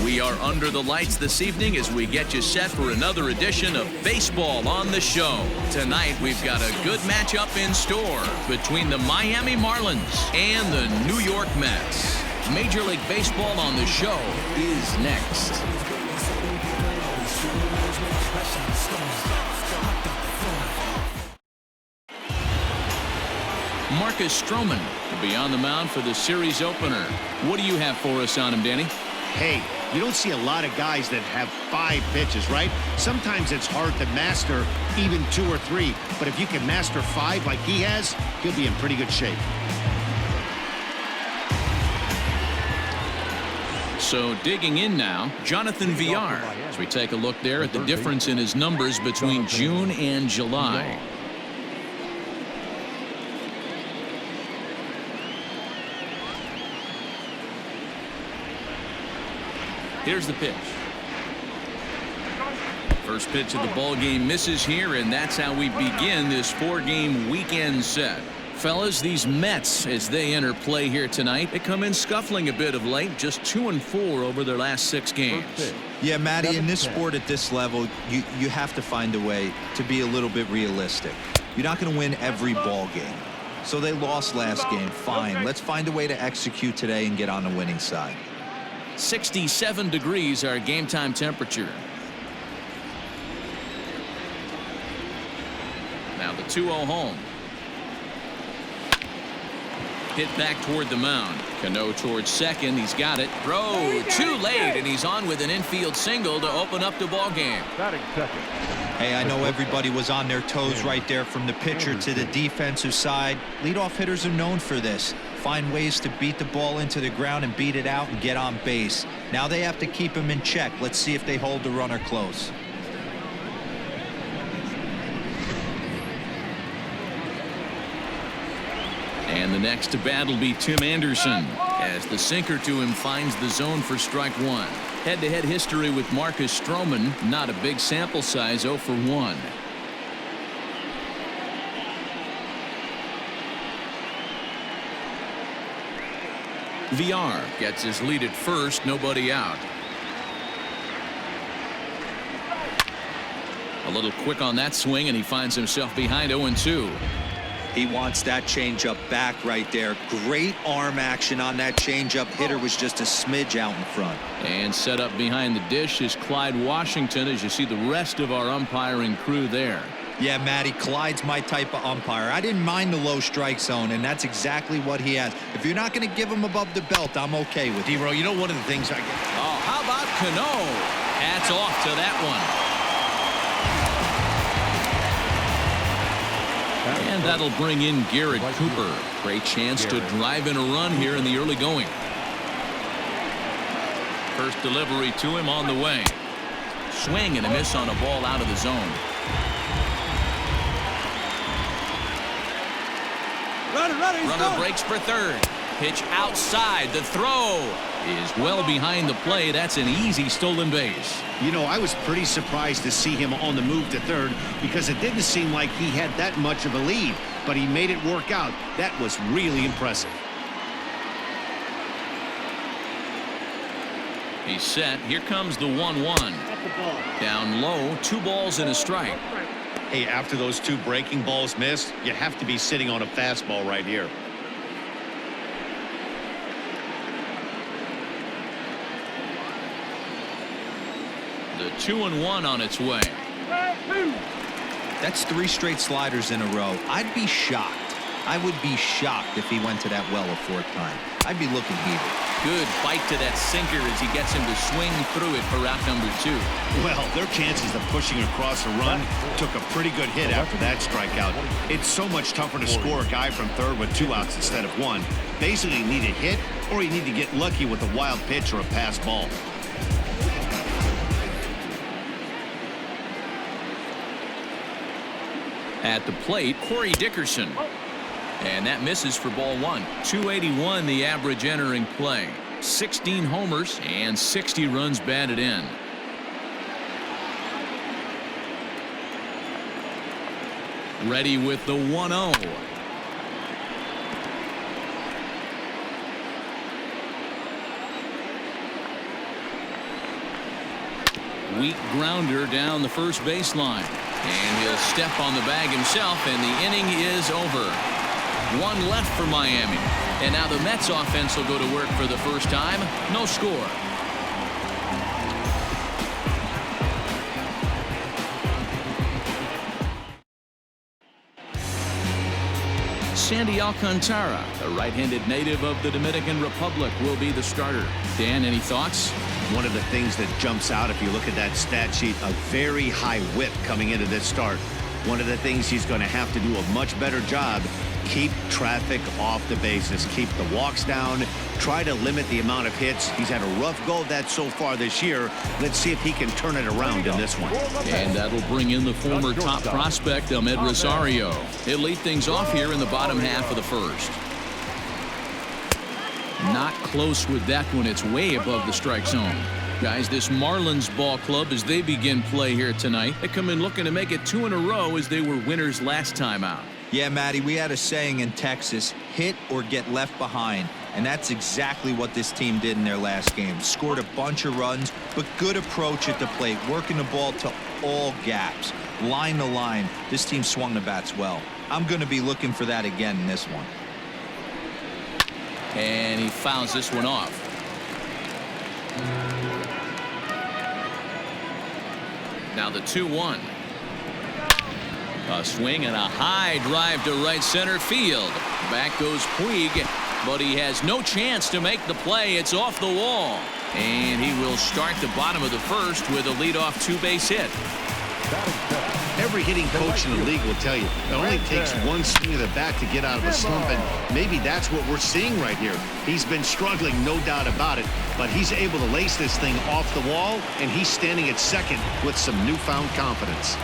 We are under the lights this evening as we get you set for another edition of Baseball on the Show. Tonight, we've got a good matchup in store between the Miami Marlins and the New York Mets. Major League Baseball on the Show is next. Marcus Stroman will be on the mound for the series opener. What do you have for us on him, Danny? Hey, you don't see a lot of guys that have 5 pitches, right? Sometimes it's hard to master even 2 or 3. But if you can master 5 like he has, he'll be in pretty good shape. So digging in now, Jonathan Villar, as we take a look there at the difference in his numbers between June and July. Here's the pitch. First pitch of the ball game misses here, and that's how we begin this 4-game weekend set. Fellas, these Mets, as they enter play here tonight, they come in scuffling a bit of late, just 2-4 over their last 6 games. Yeah, Matty, in this sport at this level, you have to find a way to be a little bit realistic. You're not going to win every ball game. So they lost last game. Fine. Let's find a way to execute today and get on the winning side. 67 degrees our game time temperature. Now the 2-0 home. Hit back toward the mound. Cano towards second. He's got it. Throw too late, and he's on with an infield single to open up the ball game. Hey, I know everybody was on their toes right there from the pitcher to the defensive side. Leadoff hitters are known for this. Find ways to beat the ball into the ground and beat it out and get on base. Now they have to keep him in check. Let's see if they hold the runner close. And the next to bat will be Tim Anderson, as the sinker to him finds the zone for strike 1. Head-to-head history with Marcus Stroman, not a big sample size, 0 for 1. Villar gets his lead at first, nobody out. A little quick on that swing, and he finds himself behind 0-2. He wants that changeup back right there. Great arm action on that changeup. Hitter was just a smidge out in front. And set up behind the dish is Clyde Washington, as you see the rest of our umpiring crew there. Yeah, Matty, Clyde's my type of umpire. I didn't mind the low strike zone, and that's exactly what he has. If you're not going to give him above the belt, I'm okay with it. D-Row, you know one of the things I get. Oh, how about Cano? Hats off to that one. And that'll bring in Garrett Cooper. Great chance to drive in a run here in the early going. First delivery to him on the way. Swing and a miss on a ball out of the zone. Runner breaks for third. Pitch outside. The throw is well behind the play. That's an easy stolen base. You know, I was pretty surprised to see him on the move to third because it didn't seem like he had that much of a lead, but he made it work out. That was really impressive. He's set. Here comes the 1-1. Down low, 2 balls and a strike. Hey, after those 2 breaking balls missed, you have to be sitting on a fastball right here. The 2-1 on its way. That's 3 straight sliders in a row. I'd be shocked. I would be shocked if he went to that well a 4th time. I'd be looking heated. Good bite to that sinker as he gets him to swing through it for out number 2. Well, their chances of pushing across a run took a pretty good hit after that strikeout. It's so much tougher to score a guy from third with 2 outs instead of 1. Basically, you need a hit or you need to get lucky with a wild pitch or a pass ball. At the plate, Corey Dickerson. And that misses for ball 1. 281 the average entering play. 16 homers and 60 runs batted in. Ready with the 1-0. Weak grounder down the first baseline. And he'll step on the bag himself, and the inning is over. One left for Miami. And now the Mets offense will go to work for the first time. No score. Sandy Alcantara, a right-handed native of the Dominican Republic, will be the starter. Dan, any thoughts? One of the things that jumps out if you look at that stat sheet, a very high whip coming into this start. One of the things he's going to have to do a much better job, keep traffic off the bases, keep the walks down, try to limit the amount of hits. He's had a rough go of that so far this year. Let's see if he can turn it around in this one. And that'll bring in the former top prospect, Ahmed Rosario. He'll lead things off here in the bottom half of the first. Not close with that one. It's way above the strike zone. Guys, this Marlins ball club, as they begin play here tonight, they come in looking to make it 2 in a row as they were winners last time out. Yeah, Matty, we had a saying in Texas, hit or get left behind. And that's exactly what this team did in their last game. Scored a bunch of runs, but good approach at the plate, working the ball to all gaps, line to line. This team swung the bats well. I'm going to be looking for that again in this one. And he fouls this one off. Now the 2-1. A swing and a high drive to right center field. Back goes Puig, but he has no chance to make the play. It's off the wall. And he will start the bottom of the first with a leadoff 2-base hit. Every hitting coach in the league will tell you it only takes one swing of the bat to get out of a slump, and maybe that's what we're seeing right here. He's been struggling, no doubt about it, but he's able to lace this thing off the wall, and he's standing at second with some newfound confidence.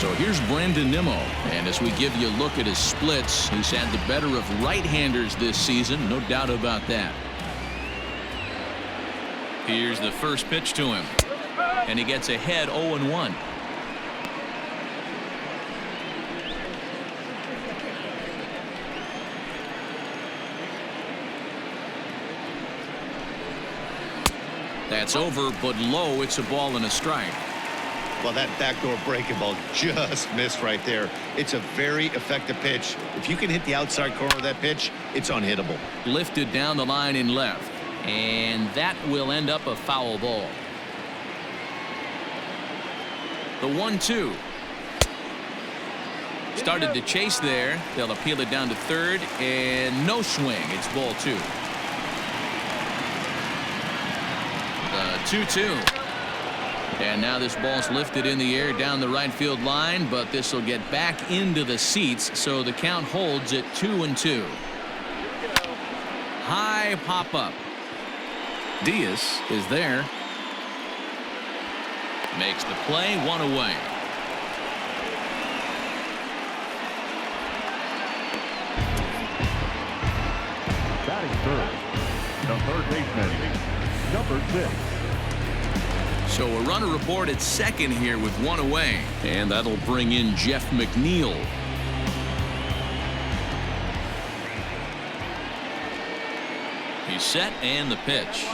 So here's Brandon Nimmo, and as we give you a look at his splits, he's had the better of right-handers this season, no doubt about that. Here's the first pitch to him, and he gets ahead 0-1. That's over, but low. It's a ball and a strike. Well, that backdoor breaking ball just missed right there. It's a very effective pitch. If you can hit the outside corner of that pitch, it's unhittable. Lifted down the line in left, and that will end up a foul ball. The 1-2. Started to chase there. They'll appeal it down to third, and no swing. It's ball 2. The 2-2. And now this ball's lifted in the air down the right field line, but this will get back into the seats, so the count holds at 2-2. High pop up. Diaz is there. Makes the play, 1 away. Batting third, the third baseman, number 6. So a runner aboard at second here with 1 away, and that'll bring in Jeff McNeil. He's set, and the pitch.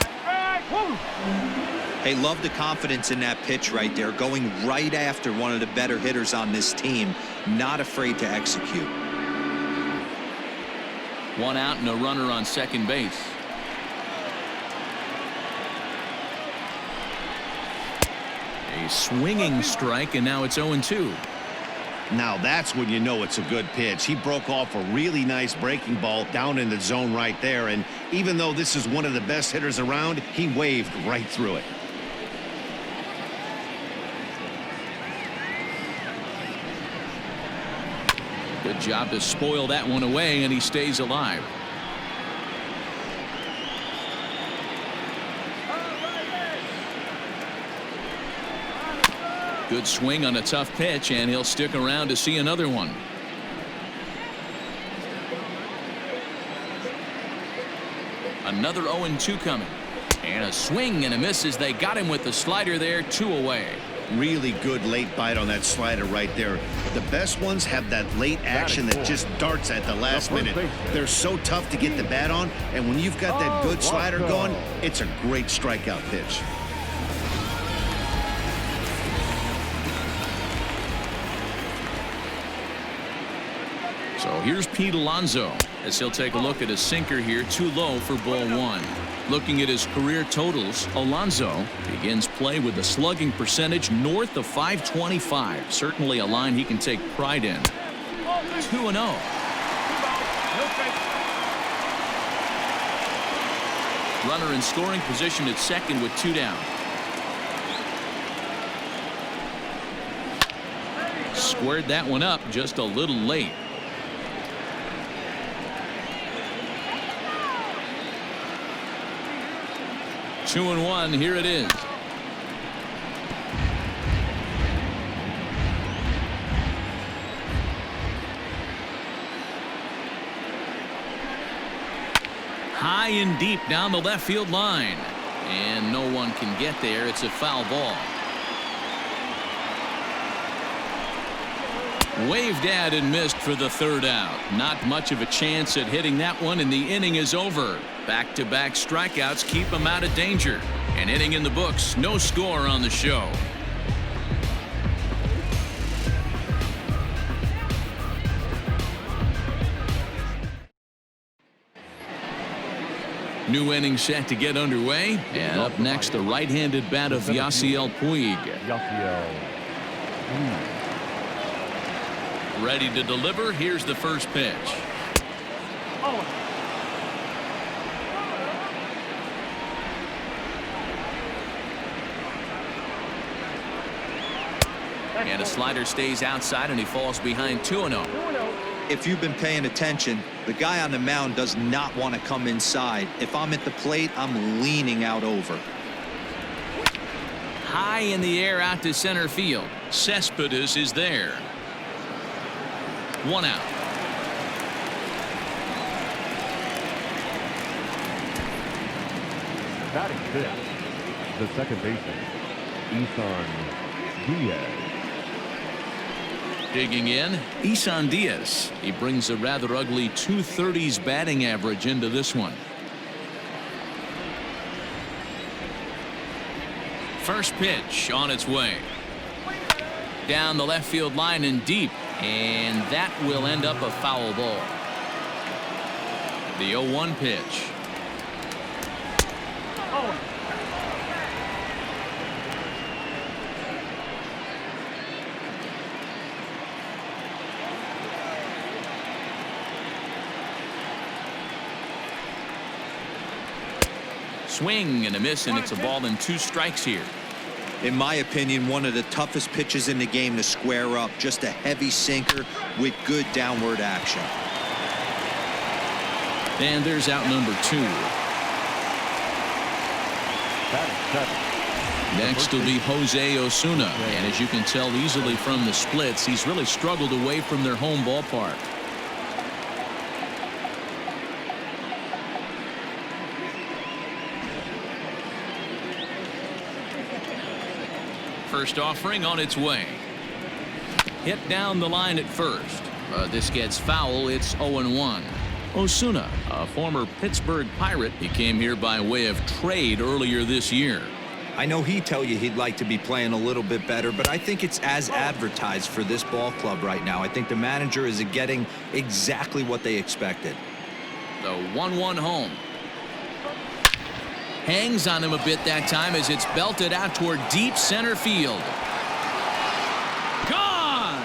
Hey, love the confidence in that pitch right there, going right after one of the better hitters on this team, not afraid to execute. 1 out and a runner on second base. A swinging strike, and now it's 0-2. Now that's when you know it's a good pitch. He broke off a really nice breaking ball down in the zone right there, and even though this is one of the best hitters around, he waved right through it. Good job to spoil that one away, and he stays alive. Good swing on a tough pitch, and he'll stick around to see another one. Another 0-2 coming. And a swing and a miss as they got him with the slider there, 2 away. Really good late bite on that slider right there. The best ones have that late action that just darts at the last minute. They're so tough to get the bat on, and when you've got that good slider going, it's a great strikeout pitch. So here's Pete Alonso as he'll take a look at a sinker here, too low for ball one. Looking at his career totals, Alonso begins play with a slugging percentage north of .525. Certainly a line he can take pride in. 2-0. Runner in scoring position at second with 2 down. Squared that one up just a little late. Two and one. Here it is. High and deep down the left field line, and no one can get there. It's a foul ball. Waved at and missed for the third out. Not much of a chance at hitting that one, and the inning is over. Back-to-back strikeouts keep him out of danger. An inning in the books. No score on the show. New inning set to get underway. And up next, the right-handed bat of Yasiel Puig. Ready to deliver. Here's the first pitch. And a slider stays outside, and he falls behind 2-0. If you've been paying attention, the guy on the mound does not want to come inside. If I'm at the plate, I'm leaning out over. High in the air out to center field. Cespedes is there. 1 out. Batting fifth, the second baseman, Isan Diaz. Digging in, Isan Diaz. He brings a rather ugly .230s batting average into this one. First pitch on its way. Down the left field line and deep. And that will end up a foul ball. The 0-1 pitch. Swing and a miss, and it's a ball and 2 strikes here. In my opinion, one of the toughest pitches in the game to square up. Just a heavy sinker with good downward action. And there's out number 2. Next will be Jose Osuna. And as you can tell easily from the splits, he's really struggled away from their home ballpark. First offering on its way. Hit down the line at first. This gets foul. It's 0-1. Osuna, a former Pittsburgh Pirate, he came here by way of trade earlier this year. I know he'd tell you he'd like to be playing a little bit better, but I think it's as advertised for this ball club right now. I think the manager is getting exactly what they expected. The 1-1 home. Hangs on him a bit that time as it's belted out toward deep center field. Gone!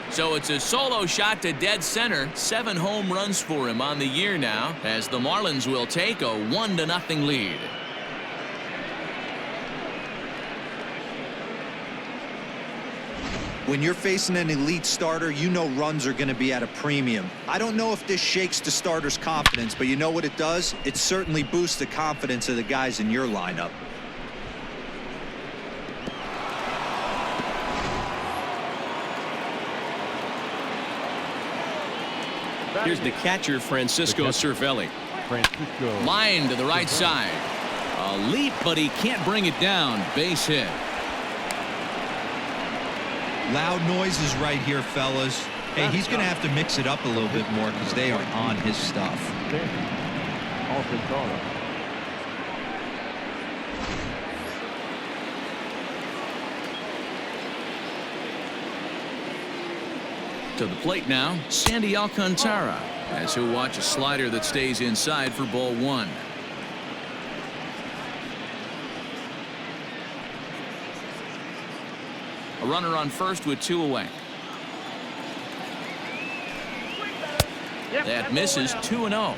So it's a solo shot to dead center. 7 home runs for him on the year now, as the Marlins will take a 1-0 lead. When you're facing an elite starter, you know runs are going to be at a premium. I don't know if this shakes the starter's confidence, but you know what it does? It certainly boosts the confidence of the guys in your lineup. Here's the catcher, Francisco Cervelli. Line to the right side. A leap, but he can't bring it down. Base hit. Loud noises right here, fellas. Hey, he's going to have to mix it up a little bit more because they are on his stuff. To the plate now, Sandy Alcantara, as he'll watch a slider that stays inside for ball one. A runner on first with 2 away. That misses. 2-0.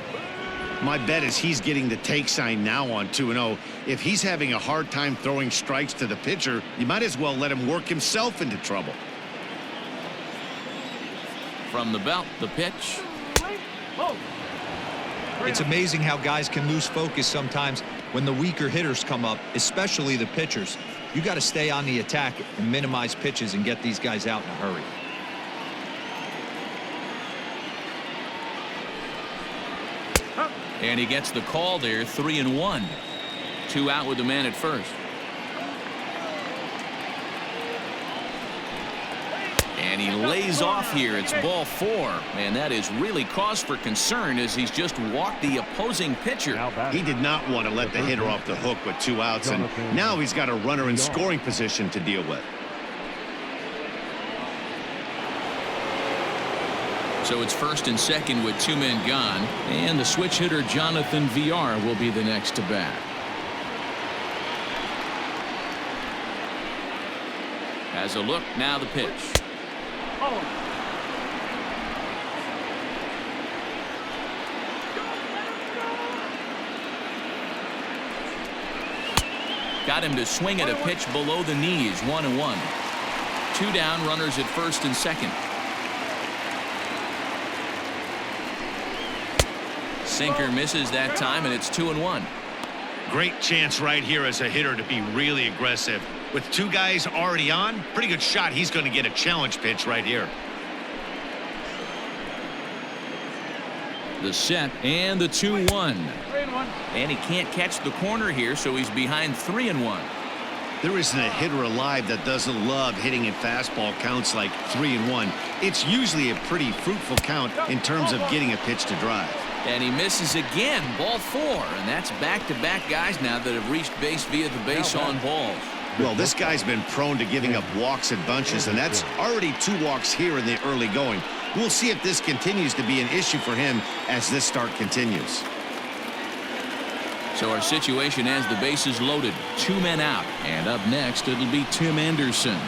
My bet is he's getting the take sign now on 2-0. If he's having a hard time throwing strikes to the pitcher, you might as well let him work himself into trouble. From the belt, the pitch. It's amazing how guys can lose focus sometimes when the weaker hitters come up, especially the pitchers. You got to stay on the attack and minimize pitches and get these guys out in a hurry. And he gets the call there. 3-1. 2 out with the man at first. And he lays off here. It's ball 4. And that is really cause for concern as he's just walked the opposing pitcher. He did not want to let the hitter off the hook with 2 outs, and now he's got a runner in scoring position to deal with. So it's first and second with 2 men gone, and the switch hitter Jonathan VR will be the next to bat. As a look, now the pitch. Got him to swing at a pitch below the knees. 1-1. 2 down, runners at first and second. Sinker misses that time, and it's 2-1. Great chance right here as a hitter to be really aggressive. With 2 guys already on, pretty good shot. He's going to get a challenge pitch right here. The set and the 2-1. And he can't catch the corner here, so he's behind 3-1. There isn't a hitter alive that doesn't love hitting at fastball counts like 3-1. It's usually a pretty fruitful count in terms of getting a pitch to drive. And he misses again. Ball 4. And that's back-to-back guys now that have reached base via the base on balls. Well, this guy's been prone to giving up walks at bunches, and that's already 2 walks here in the early going. We'll see if this continues to be an issue for him as this start continues. So our situation as the base is loaded. 2 men out. And up next, it'll be Tim Anderson.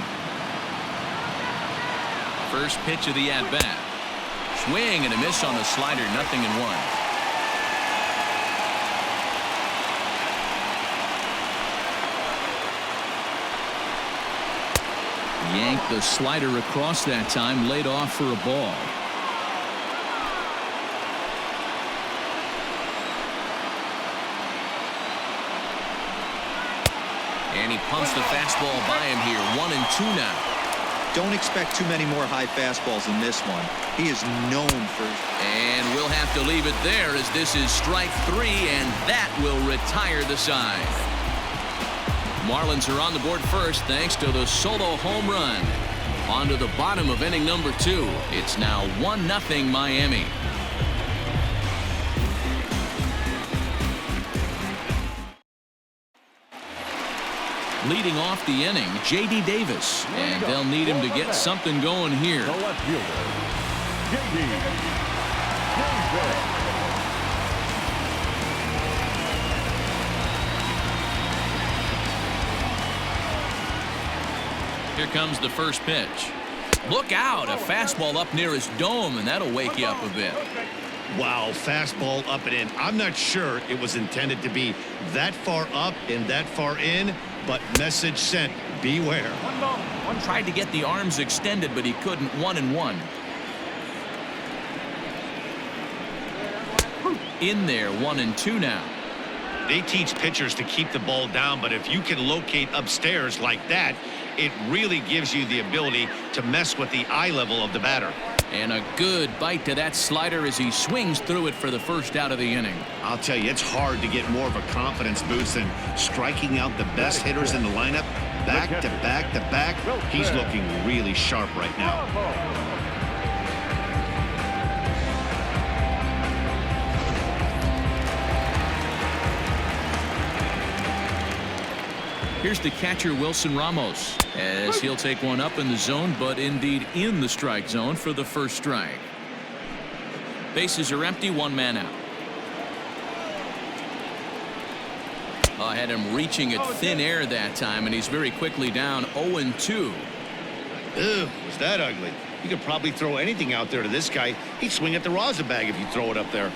First pitch of the at-bat. Swing and a miss on the slider. 0-1. Yanked the slider across that time, laid off for a ball. And he pumps the fastball by him here. 1-2 now. Don't expect too many more high fastballs in this one. He is known for. And we'll have to leave it there as this is strike 3, and that will retire the side. Marlins are on the board first thanks to the solo home run. On to the bottom of inning number 2. It's now 1-0 Miami. Leading off the inning, J.D. Davis. And they'll need him to get something going here. The left fielder, J.D. Davis. Here comes the first pitch. Look out, a fastball up near his dome, and that'll wake you up a bit. Wow, fastball up and in. I'm not sure it was intended to be that far up and that far in, but message sent, beware. Tried to get the arms extended, but he couldn't. 1-1. In there, 1-2 now. They teach pitchers to keep the ball down, but if you can locate upstairs like that, it really gives you the ability to mess with the eye level of the batter. And a good bite to that slider as he swings through it for the first out of the inning. I'll tell you, it's hard to get more of a confidence boost than striking out the best hitters in the lineup. Back to back to back. He's looking really sharp right now. Here's the catcher, Wilson Ramos, as he'll take one up in the zone, but indeed in the strike zone for the first strike. Bases are empty, one man out. I had him reaching at thin air that time, and he's very quickly down 0-2. Ew, was that ugly? You could probably throw anything out there to this guy. He'd swing at the rosin bag if you throw it up there.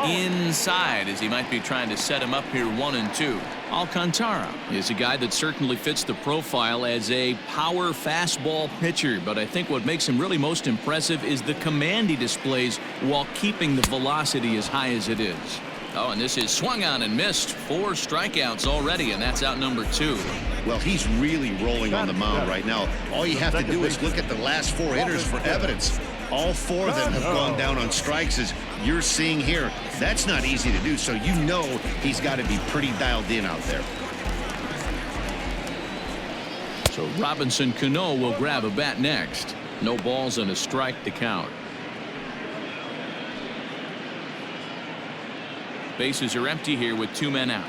Inside, as he might be trying to set him up here 1-2. Alcantara is a guy that certainly fits the profile as a power fastball pitcher, but I think what makes him really most impressive is the command he displays while keeping the velocity as high as it is. Oh, and this is swung on and missed. 4 strikeouts already, and that's out number 2. Well, he's really rolling on the mound right now. All you have to do is look at the last 4 hitters for evidence. All 4 of them have gone down on strikes, as you're seeing here. That's not easy to do, so you know he's got to be pretty dialed in out there. So Robinson Cano will grab a bat next. No balls and a strike to count. Bases are empty here with 2 men out.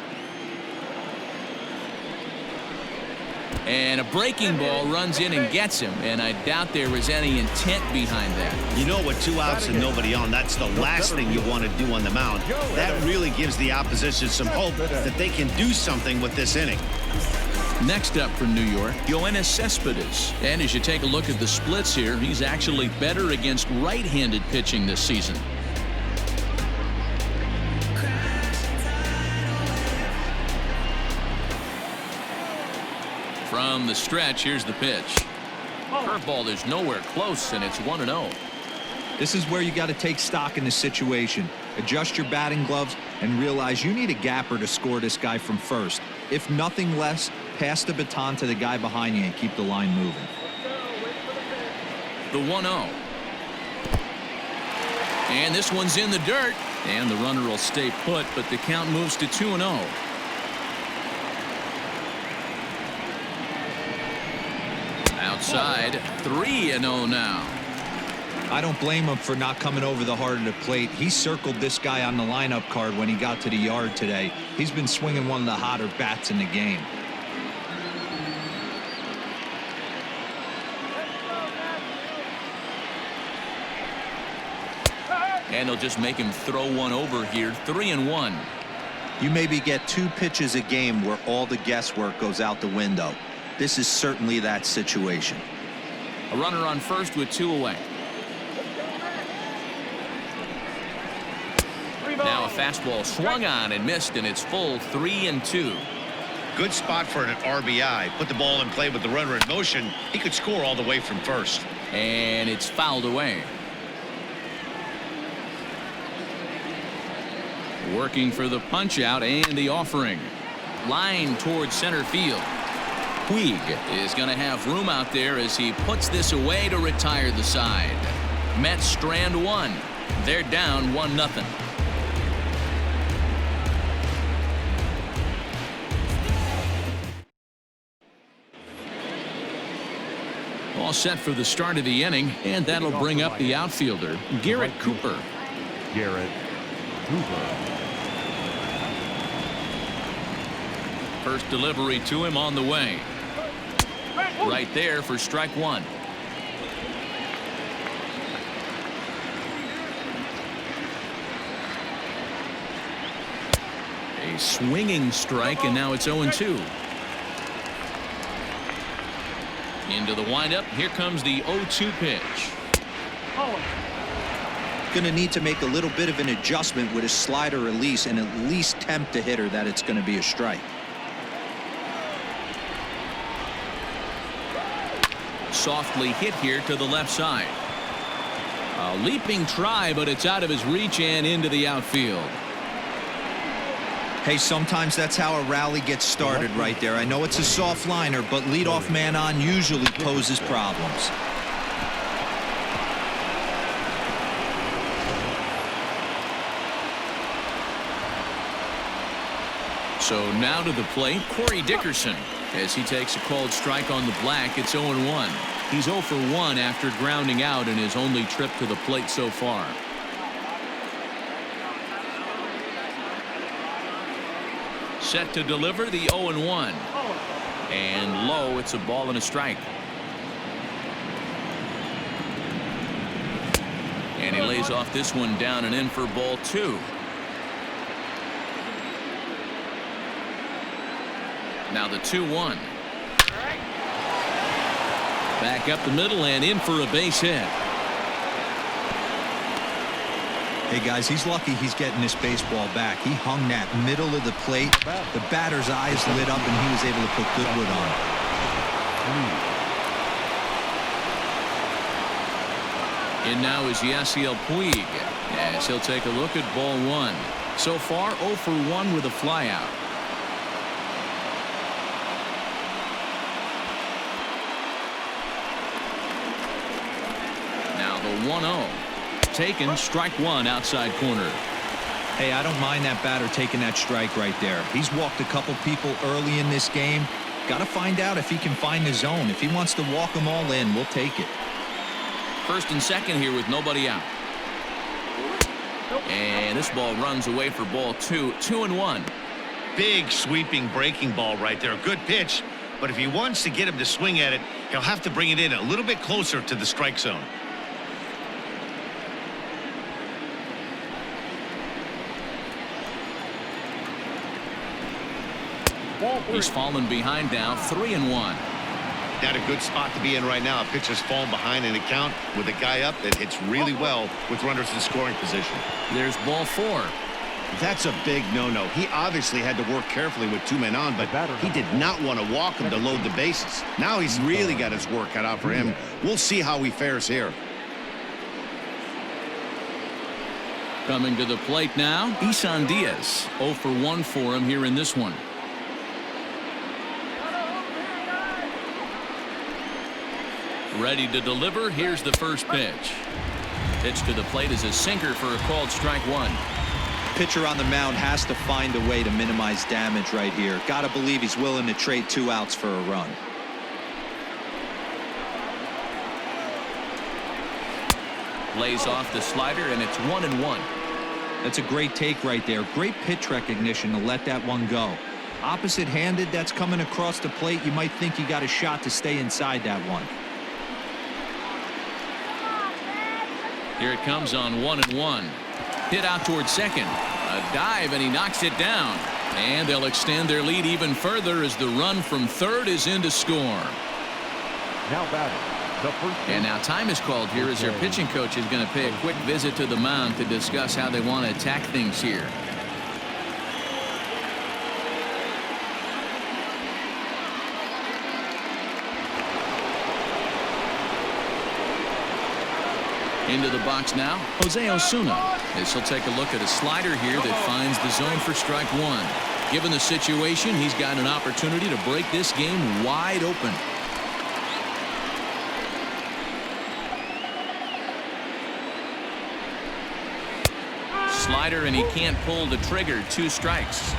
And a breaking ball runs in and gets him, and I doubt there was any intent behind that. You know, with 2 outs and nobody on, that's the last thing you want to do on the mound. That really gives the opposition some hope that they can do something with this inning. Next up from New York, YOENIS Cespedes. And as you take a look at the splits here, he's actually better against right-handed pitching this season. From the stretch, here's the pitch. Curveball is nowhere close, and it's 1-0. This is where you got to take stock in the situation. Adjust your batting gloves and realize you need a gapper to score this guy from first. If nothing less, pass the baton to the guy behind you and keep the line moving. The 1-0. And this one's in the dirt. And the runner will stay put, but the count moves to 2-0. Outside, 3-0 now. I don't blame him for not coming over the heart of the plate. He circled this guy on the lineup card when he got to the yard today. He's been swinging one of the hotter bats in the game. And they'll just make him throw one over here. 3-1. You maybe get 2 pitches a game where all the guesswork goes out the window. This is certainly that situation. A runner on first with 2 away. Now a fastball swung on and missed, and it's full 3-2. Good spot for an RBI. Put the ball in play with the runner in motion. He could score all the way from first. And it's fouled away. Working for the punch out and the offering. Line towards center field. Puig is going to have room out there as he puts this away to retire the side. Mets strand 1. They're down 1-0. All set for the start of the inning, and that'll bring up the outfielder, Garrett Cooper. Garrett Cooper. First delivery to him on the way. Right there for strike 1. A swinging strike, and now it's 0-2. Into the windup. Here comes the 0-2 pitch. Going to need to make a little bit of an adjustment with his slider release and at least tempt the hitter that it's going to be a strike. Softly hit here to the left side. A leaping try, but it's out of his reach and into the outfield. Hey, sometimes that's how a rally gets started right there. I know it's a soft liner, but leadoff man on usually poses problems. So now to the plate, Corey Dickerson, as he takes a called strike on the black. It's 0-1. He's 0 for 1 after grounding out in his only trip to the plate so far. Set to deliver the 0-1. And low, it's a ball and a strike. And he lays off this one down and in for ball 2. Now the 2-1. Back up the middle and in for a base hit. Hey guys, he's lucky he's getting this baseball back. He hung that middle of the plate. The batter's eyes lit up and he was able to put Goodwood on. In now is Yasiel Puig as he'll take a look at ball 1. So far 0 for 1 with a flyout. Now the 1-0. Taken, strike 1 outside corner. Hey, I don't mind that batter taking that strike right there. He's walked a couple people early in this game. Got to find out if he can find the zone. If he wants to walk them all in, we'll take it. First and second here with nobody out. And this ball runs away for ball 2. 2-1. Big sweeping breaking ball right there. Good pitch. But if he wants to get him to swing at it, he'll have to bring it in a little bit closer to the strike zone. He's fallen behind now. 3-1. Not a good spot to be in right now. A pitcher's fallen behind in the count with a guy up that hits really well with runners in scoring position. There's ball 4. That's a big no-no. He obviously had to work carefully with 2 men on, but he did not want to walk him to load the bases. Now he's really got his work cut out for him. We'll see how he fares here. Coming to the plate now, Isan Diaz. 0 for 1 for him here in this one. Ready to deliver. Here's the first pitch. Pitch to the plate is a sinker for a called strike 1. Pitcher on the mound has to find a way to minimize damage right here. Got to believe he's willing to trade 2 outs for a run. Lays off the slider and it's 1-1. That's a great take right there. Great pitch recognition to let that one go. Opposite-handed, that's coming across the plate. You might think you got a shot to stay inside that one. Here it comes on 1-1. Hit out towards second. A dive and he knocks it down. And they'll extend their lead even further as the run from third is in to score. Now batting, the first. And now time is called here as their pitching coach is going to pay a quick visit to the mound to discuss how they want to attack things here. Into the box now, Jose Osuna. As he'll take a look at a slider here that finds the zone for strike 1. Given the situation, he's got an opportunity to break this game wide open. Slider, and he can't pull the trigger. 2 strikes.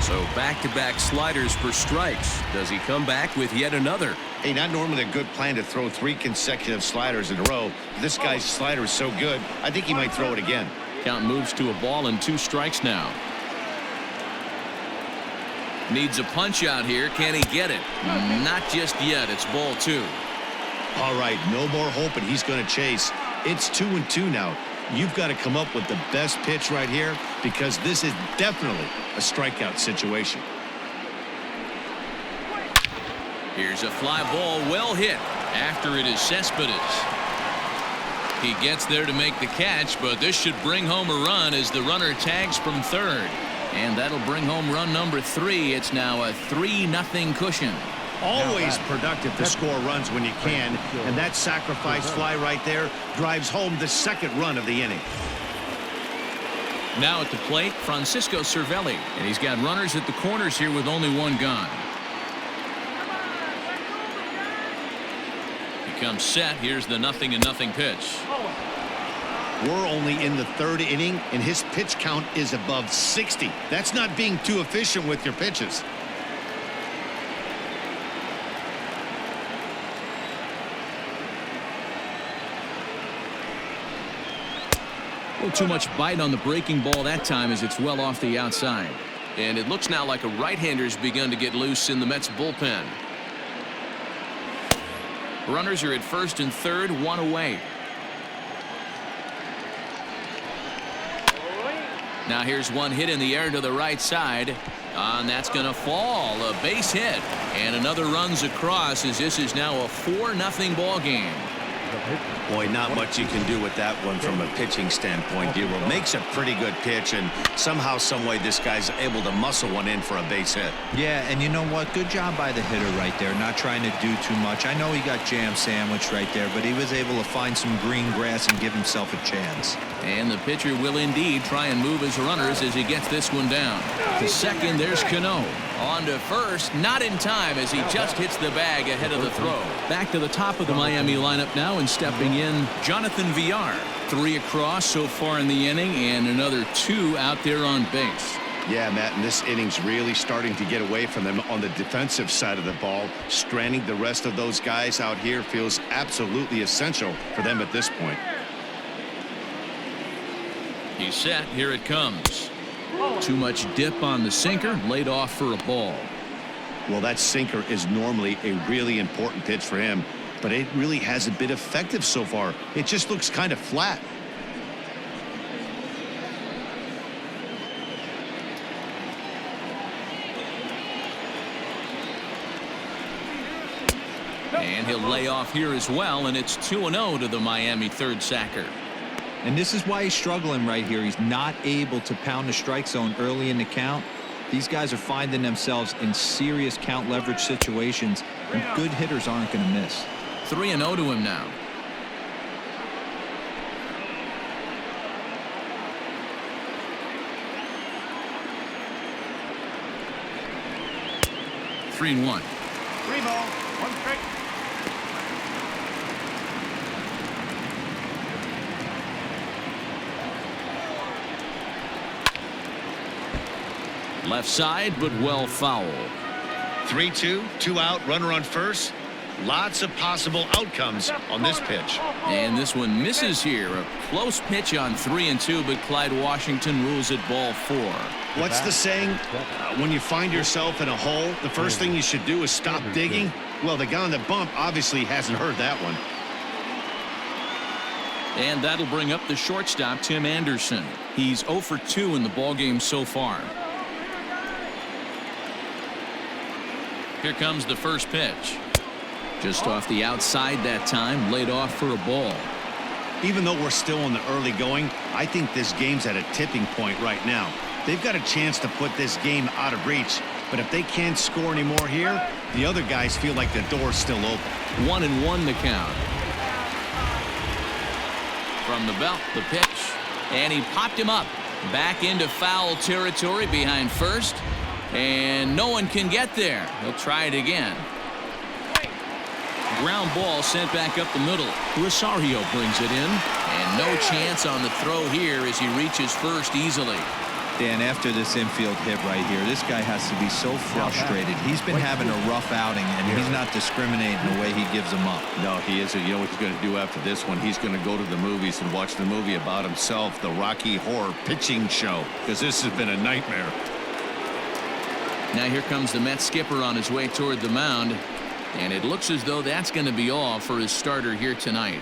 So back-to-back sliders for strikes. Does he come back with yet another? Hey, not normally a good plan to throw 3 consecutive sliders in a row. This guy's slider is so good, I think he might throw it again. Count moves to a ball and 2 strikes now. Needs a punch out here. Can he get it? Not just yet. It's ball 2. All right, no more hoping he's going to chase. It's 2-2 now. You've got to come up with the best pitch right here because this is definitely a strikeout situation. Here's a fly ball well hit after it is Cespedes. He gets there to make the catch, but this should bring home a run as the runner tags from third. And that'll bring home run number 3. It's now a 3-0 cushion. Always productive to score runs when you can, and that sacrifice fly right there drives home the second run of the inning. Now at the plate, Francisco Cervelli, and he's got runners at the corners here with only 1 gone. He comes set. Here's the 0-0 pitch. We're only in the 3rd inning, and his pitch count is above 60. That's not being too efficient with your pitches. Too much bite on the breaking ball that time as it's well off the outside. And it looks now like a right-hander's begun to get loose in the Mets bullpen. Runners are at first and third, one away. Now here's one hit in the air to the right side. And that's going to fall. A base hit. And another runs across as this is now a 4-0 ball game. Boy, not much you can do with that one from a pitching standpoint. Dero makes a pretty good pitch, and somehow, someway, this guy's able to muscle one in for a base hit. Yeah, and you know what? Good job by the hitter right there, not trying to do too much. I know he got jam sandwiched right there, but he was able to find some green grass and give himself a chance. And the pitcher will indeed try and move his runners as he gets this one down. To second, there's Cano. On to first, not in time as he just hits the bag ahead of the throw. Back to the top of the Miami lineup now, and stepping in, Jonathan Villar. 3 across so far in the inning, and another 2 out there on base. Yeah, Matt, and this inning's really starting to get away from them on the defensive side of the ball. Stranding the rest of those guys out here feels absolutely essential for them at this point. He's set. Here it comes. Too much dip on the sinker, laid off for a ball. Well, that sinker is normally a really important pitch for him, but it really hasn't been effective so far. It just looks kind of flat. And he'll lay off here as well, and it's 2-0 to the Miami third sacker. And this is why he's struggling right here. He's not able to pound the strike zone early in the count. These guys are finding themselves in serious count leverage situations, and good hitters aren't going to miss. 3-0 to him now. Three and one. 3 ball, 1 strike. Left side, but well foul. 3-2, 2 out, runner on first. Lots of possible outcomes on this pitch. And this one misses here. A close pitch on 3-2, but Clyde Washington rules it ball 4. What's the saying? When you find yourself in a hole, the first thing you should do is stop digging. Well, the guy on the bump obviously hasn't heard that one. And that'll bring up the shortstop, Tim Anderson. He's 0 for 2 in the ballgame so far. Here comes the first pitch. Just off the outside that time, laid off for a ball. Even though we're still in the early going, I think this game's at a tipping point right now. They've got a chance to put this game out of reach, but if they can't score anymore here, the other guys feel like the door's still open. 1-1 the count. From the belt, the pitch, and he popped him up. Back into foul territory behind first, and no one can get there. He'll try it again. Ground ball sent back up the middle. Rosario brings it in, and no chance on the throw here as he reaches first easily. Dan, after this infield hit right here, this guy has to be so frustrated. He's been having a rough outing, and he's not discriminating the way he gives them up. No, he isn't. You know what he's going to do after this one? He's going to go to the movies and watch the movie about himself, the Rocky Horror Pitching Show, because this has been a nightmare. Now here comes the Mets skipper on his way toward the mound, and it looks as though that's going to be all for his starter here tonight.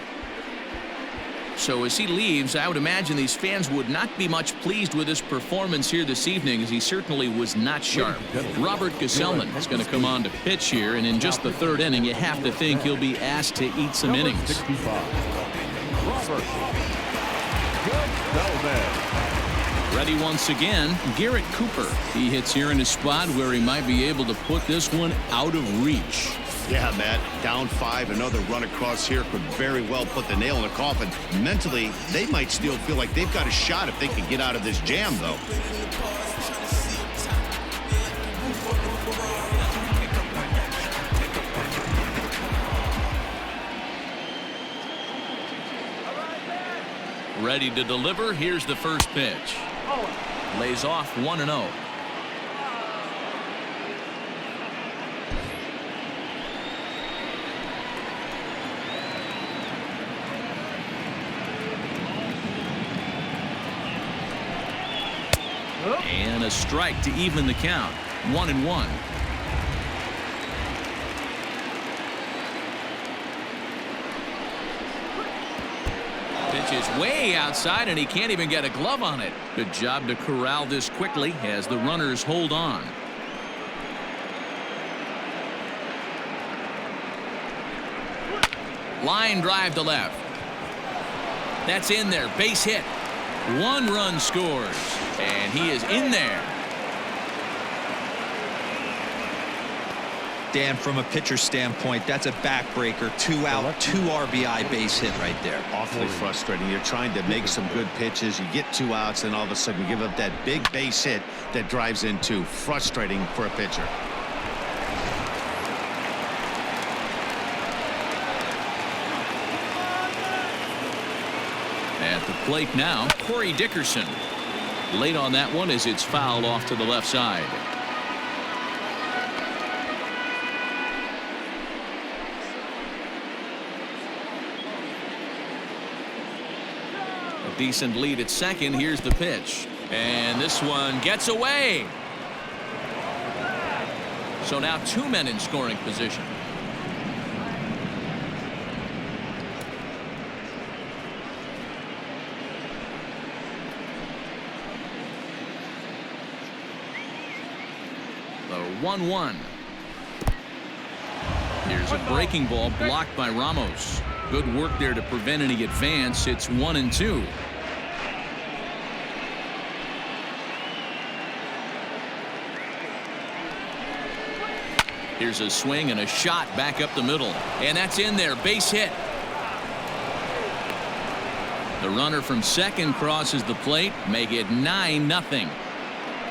So as he leaves, I would imagine these fans would not be much pleased with his performance here this evening, as he certainly was not sharp. Robert Gesellman is going to come on to pitch here, and in just the third inning, you have to think he'll be asked to eat some innings. 65. Robert Gesellman. Ready once again, Garrett Cooper. He hits here in a spot where he might be able to put this one out of reach. Yeah, Matt, down 5, another run across here could very well put the nail in the coffin. Mentally, they might still feel like they've got a shot if they can get out of this jam, though. Ready to deliver. Here's the first pitch. Lays off 1-0. And a strike to even the count. 1-1. Pitch is way outside, and he can't even get a glove on it. Good job to corral this quickly as the runners hold on. Line drive to left. That's in there. Base hit. 1 run scores, and he is in there. Dan, from a pitcher standpoint, that's a backbreaker. 2 out, 2 RBI base hit right there. Awfully frustrating. You're trying to make some good pitches. You get 2 outs, and all of a sudden you give up that big base hit that drives in 2. Frustrating for a pitcher. At the plate now, Corey Dickerson. Late on that one as it's fouled off to the left side. A decent lead at second. Here's the pitch. And this one gets away. So now 2 men in scoring position. The 1-1. Here's a breaking ball blocked by Ramos. Good work there to prevent any advance. It's 1-2. Here's a swing and a shot back up the middle, and that's in there. Base hit. The runner from second crosses the plate. Make it 9-0.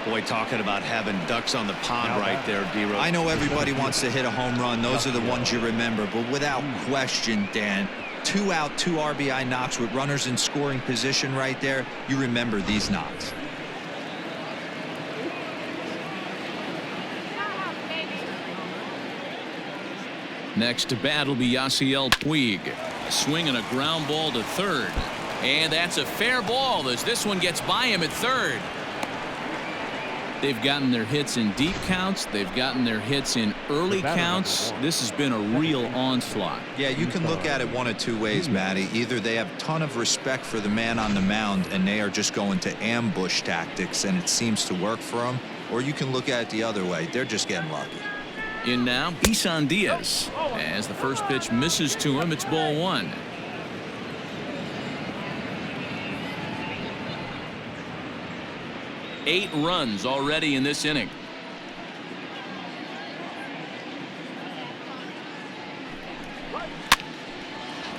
Boy, talking about having ducks on the pond right there, D-Rose. I know everybody wants to hit a home run. Those are the ones you remember. But without question, Dan, 2 out, 2 RBI knocks with runners in scoring position right there. You remember these knocks. Next to bat will be Yasiel Puig. Swinging a ground ball to third. And that's a fair ball as this one gets by him at third. They've gotten their hits in deep counts. They've gotten their hits in early counts. This has been a real onslaught. Yeah, you can look at it one of 2 ways, Matty. Either they have a ton of respect for the man on the mound and they are just going to ambush tactics and it seems to work for them, or you can look at it the other way. They're just getting lucky. In now, Isan Diaz. As the first pitch misses to him, it's ball 1. Eight runs already in this inning.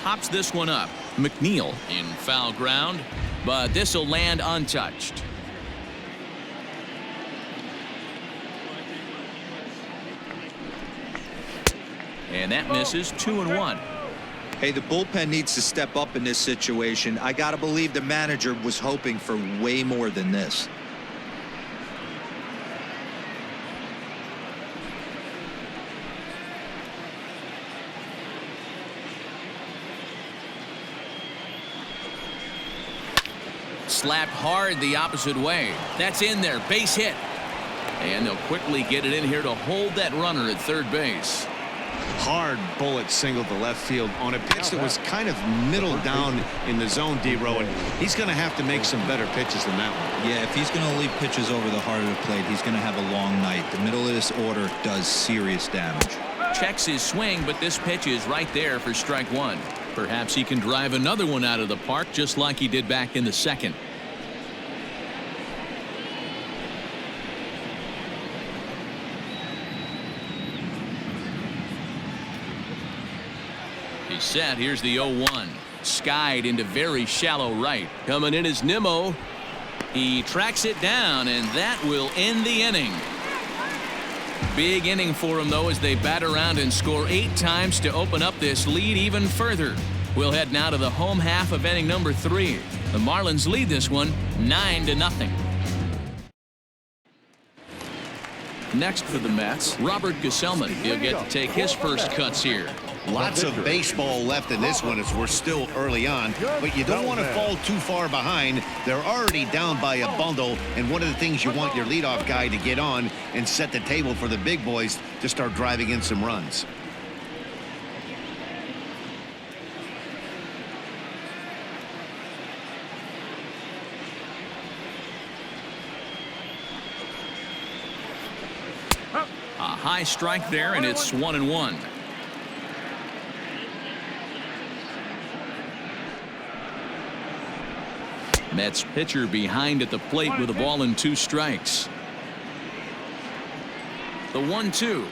Pops this one up. McNeil in foul ground, but this will land untouched. And that misses. 2-1. Hey, the bullpen needs to step up in this situation. I got to believe the manager was hoping for way more than this. Slapped hard the opposite way. That's in there. Base hit. And they'll quickly get it in here to hold that runner at third base. Hard bullet single to left field on a pitch that was kind of middle down in the zone, D-Row, and he's going to have to make some better pitches than that one. Yeah, if he's going to leave pitches over the heart of the plate, he's going to have a long night. The middle of this order does serious damage. Checks his swing, but this pitch is right there for strike 1. Perhaps he can drive another one out of the park just like he did back in the second. He's set. Here's the 0-1. Skied into very shallow right. Coming in is NIMMO. He tracks it down, and that will end the inning. Big inning for him, though, as they bat around and score 8 times to open up this lead even further. We'll head now to the home half of inning number 3. The Marlins lead this one 9-0. Next for the Mets, Robert Gesellman. He'll get to take his first cuts here. Lots of baseball left in this one as we're still early on, but you don't want to fall too far behind. They're already down by a bundle, and one of the things you want your leadoff guy to get on and set the table for the big boys to start driving in some runs. A high strike there, and it's 1-1. Mets pitcher behind at the plate with a ball and 2 strikes. The 1-2.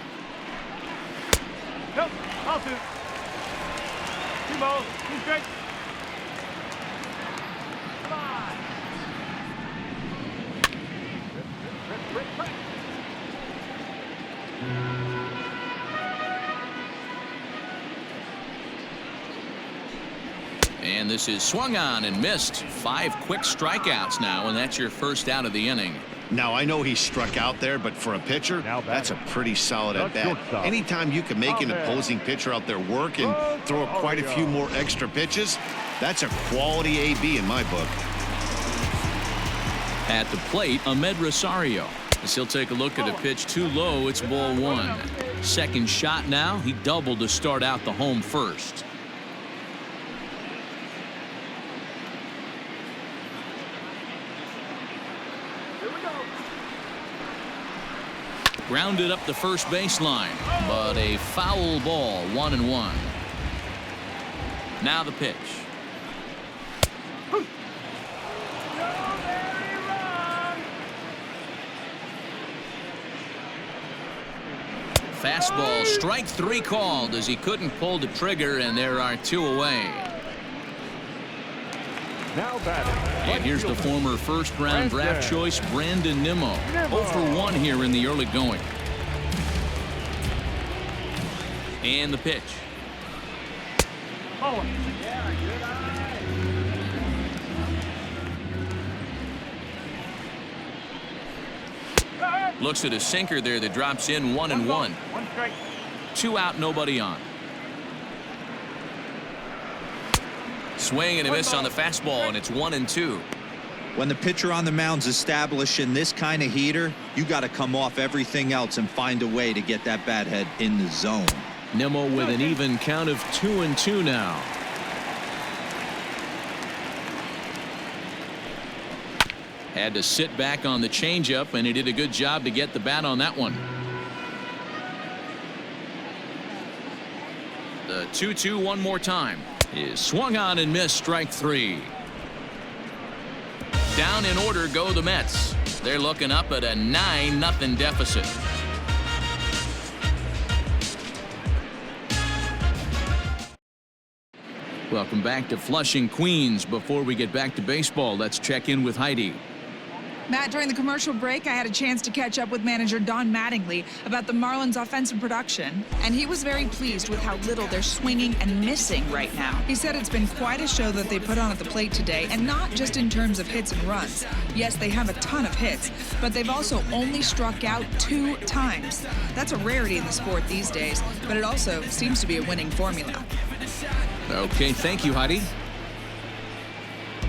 Nope, I'll do. 2 balls, 2 strikes. Come on. And this is swung on and missed. 5 quick strikeouts now, and that's your first out of the inning. Now, I know he struck out there, but for a pitcher, that's a pretty solid at-bat. Anytime you can make an opposing pitcher out there work and throw quite a few more extra pitches, that's a quality AB in my book. At the plate, Ahmed Rosario. As he'll take a look at a pitch too low, it's ball 1. Second shot now. He doubled to start out the home first. Grounded up the first baseline, but a foul ball, 1-1. Now the pitch. Fastball, strike 3 called as he couldn't pull the trigger, and there are 2 away. Now batting. And here's the former first-round draft choice, Brandon Nimmo. 0 for 1 here in the early going. And the pitch. Oh. Looks at a sinker there that drops in 1-1. 1 strike. 2 out, nobody on. Swing and a miss on the fastball, and it's 1-2. When the pitcher on the mound's establishing this kind of heater, you got to come off everything else and find a way to get that bat head in the zone. Nimmo with an even count of 2-2 now. Had to sit back on the changeup, and he did a good job to get the bat on that one. The 2-2 one more time is swung on and missed, strike 3. Down in order go the Mets. They're looking up at a 9-0 deficit. Welcome back to Flushing, Queens. Before we get back to baseball, let's check in with Heidi. Matt, during the commercial break, I had a chance to catch up with manager Don Mattingly about the Marlins' offensive production, and he was very pleased with how little they're swinging and missing right now. He said it's been quite a show that they put on at the plate today, and not just in terms of hits and runs. Yes, they have a ton of hits, but they've also only struck out 2 times. That's a rarity in the sport these days, but it also seems to be a winning formula. Okay, thank you, Heidi.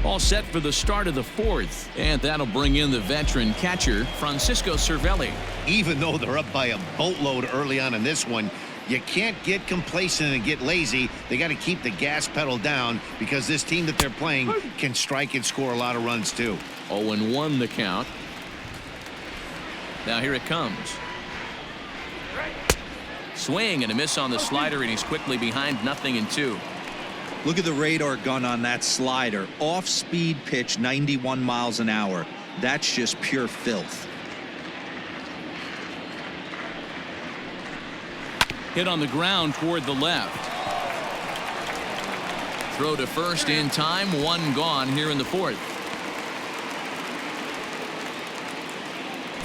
All set for the start of the 4th, and that'll bring in the veteran catcher, Francisco Cervelli. Even though they're up by a boatload early on in this one, you can't get complacent and get lazy. They got to keep the gas pedal down because this team that they're playing can strike and score a lot of runs too. 0-1 the count. Now here it comes. Swing and a miss on the slider, and he's quickly behind 0-2. Look at the radar gun on that slider. Off-speed pitch, 91 miles an hour. That's just pure filth. Hit on the ground toward the left. Throw to first in time. 1 gone here in the 4th.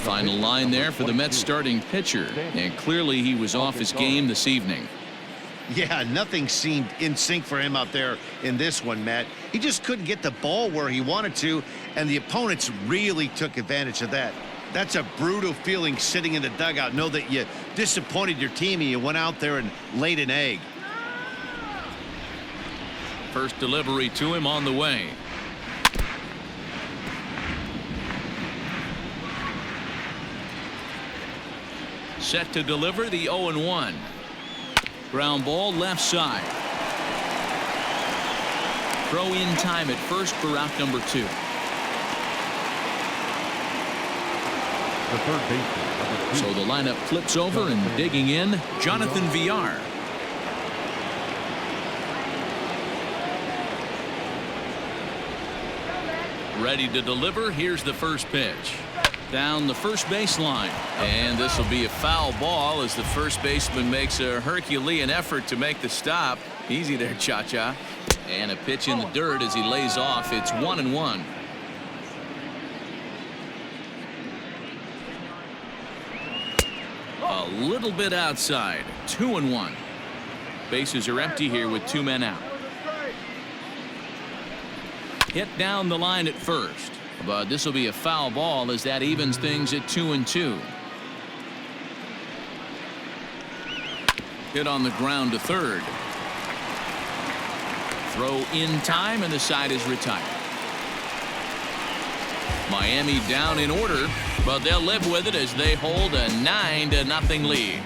Final line there for the Mets starting pitcher, and clearly he was off his game this evening. Yeah, nothing seemed in sync for him out there in this one, Matt. He just couldn't get the ball where he wanted to, and the opponents really took advantage of that. That's a brutal feeling sitting in the dugout. Know that you disappointed your team and you went out there and laid an egg. First delivery to him on the way. Set to deliver the 0-1. Ground ball left side. Throw in time at first for out number 2. The third baseman, number 2. So the lineup flips over and digging in, Jonathan Villar. Ready to deliver. Here's the first pitch. Down the first baseline. And this will be a foul ball as the first baseman makes a Herculean effort to make the stop. Easy there, Cha-Cha. And a pitch in the dirt as he lays off. It's 1-1. A little bit outside. 2-1. Bases are empty here with 2 men out. Hit down the line at first. But this will be a foul ball as that evens things at 2-2. Hit on the ground to third. Throw in time and the side is retired. Miami down in order, but they'll live with it as they hold a 9-0 lead.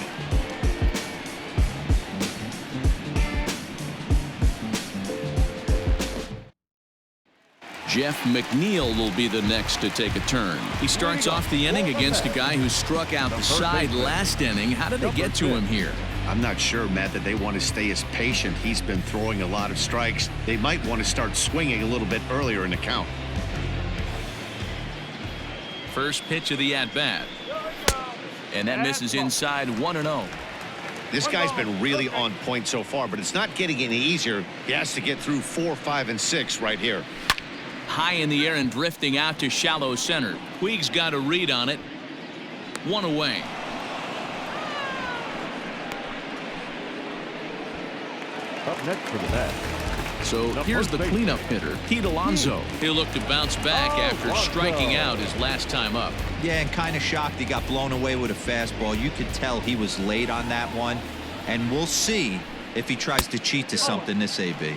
Jeff McNeil will be the next to take a turn. He starts off the inning against a guy who struck out the side last inning. How did they get to him here? I'm not sure, Matt, that they want to stay as patient. He's been throwing a lot of strikes. They might want to start swinging a little bit earlier in the count. First pitch of the at-bat. And that misses inside 1-0. This guy's been really on point so far, but it's not getting any easier. He has to get through 4, 5, and 6 right here. High in the air and drifting out to shallow center. Puig's got a read on it. 1 away. Up next for the bat. So here's the cleanup hitter, Pete Alonso. He'll look to bounce back after striking out his last time up. Yeah, and kind of shocked he got blown away with a fastball. You could tell he was late on that one. And we'll see if he tries to cheat to something this AB.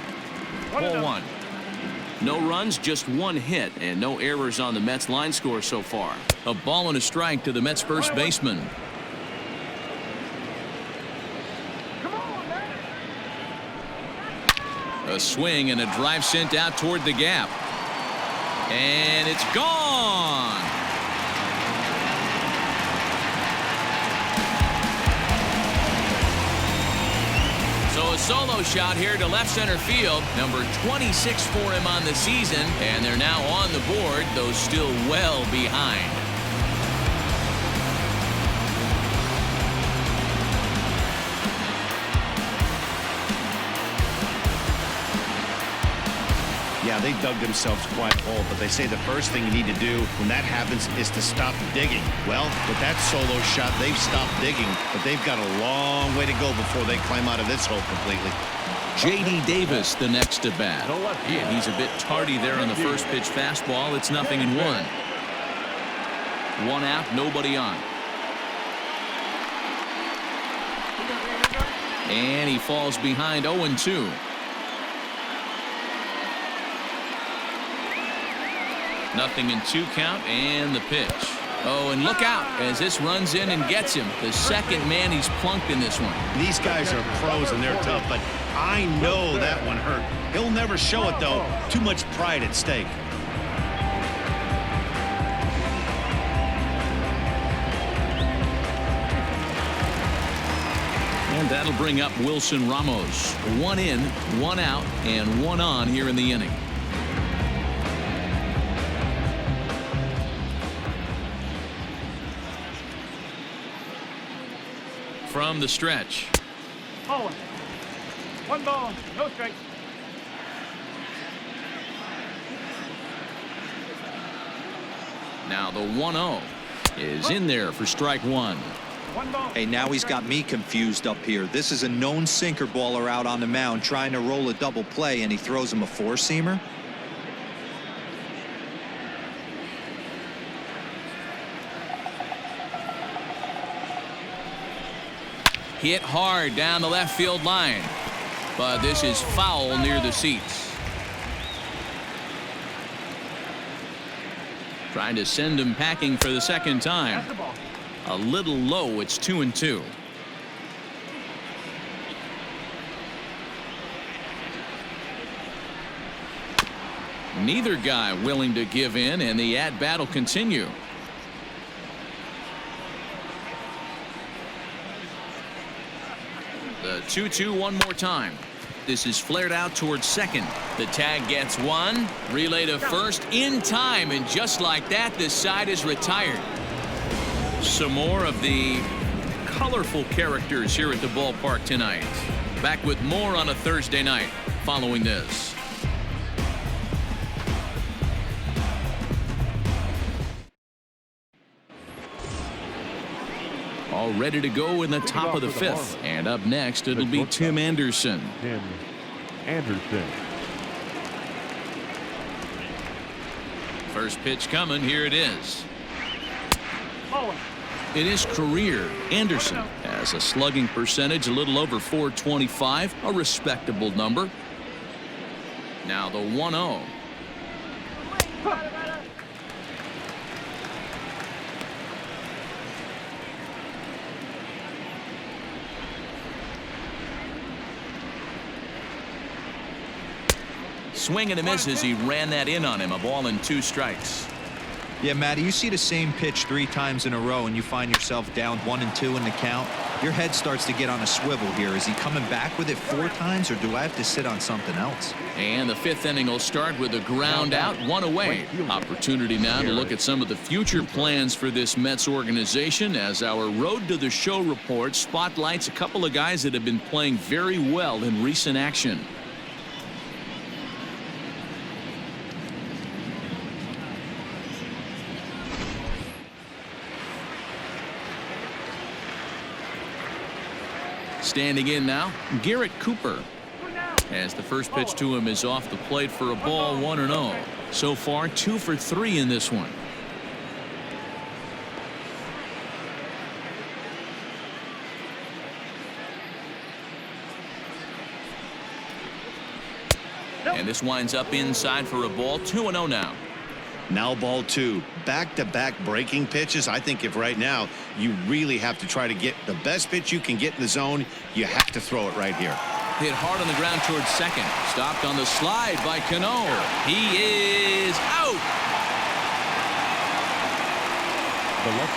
Ball 1. No runs, just 1 hit, and no errors on the Mets line score so far. A ball and a strike to the Mets first baseman. A swing and a drive sent out toward the gap. And it's gone. So a solo shot here to left center field. Number 26 for him on the season. And they're now on the board, though still well behind. Yeah, they dug themselves quite a hole, but they say the first thing you need to do when that happens is to stop digging. Well, with that solo shot, they've stopped digging, but they've got a long way to go before they climb out of this hole completely. J.D. Davis the next to bat. And he's a bit tardy there on the first pitch fastball. It's 0-1. 1 out, nobody on. And he falls behind 0-2. Nothing in 2 count and the pitch. Oh, and look out as this runs in and gets him. The second man he's plunked in this one. These guys are pros and they're tough, but I know that one hurt. He'll never show it, though. Too much pride at stake. And that'll bring up Wilson Ramos. 1 in, 1 out, and 1 on here in the inning. From the stretch. 1 ball, no strikes. Now the 1-0 is in there for strike 1. Hey, now he's got me confused up here. This is a known sinker baller out on the mound trying to roll a double play, and he throws him a 4-seamer. Hit hard down the left field line, but this is foul near the seats. Trying to send him packing for the second time. That's the ball. A little low. It's 2-2. Neither guy willing to give in, and the at-bat will continue. The 2-2 one more time. This is flared out towards second. The tag gets one. Relay to first in time, and just like that, this side is retired. Some more of the colorful characters here at the ballpark tonight. Back with more on a Thursday night following this. All ready to go in the top of the fifth. And up next, it'll be Tim Anderson. Tim Anderson. First pitch coming. Here it is. Oh. It is career. Anderson has a slugging percentage a little over .425, a respectable number. Now the 1-0. Swing and a miss as he ran that in on him. A ball and 2 strikes. Yeah, Matty, you see the same pitch 3 times in a row and you find yourself down 1-2 in the count. Your head starts to get on a swivel here. Is he coming back with it 4 times, or do I have to sit on something else? And the 5th inning will start with a ground out, 1 away. Opportunity now to look at some of the future plans for this Mets organization as our Road to the Show report spotlights a couple of guys that have been playing very well in recent action. Standing in now, Garrett Cooper, as the first pitch to him is off the plate for a ball, 1-0. So far 2 for 3 in this one. And this winds up inside for a ball, 2-0 now. Now ball 2. Back-to-back breaking pitches. I think if right now you really have to try to get the best pitch you can get in the zone, you have to throw it right here. Hit hard on the ground towards second. Stopped on the slide by Cano. He is out.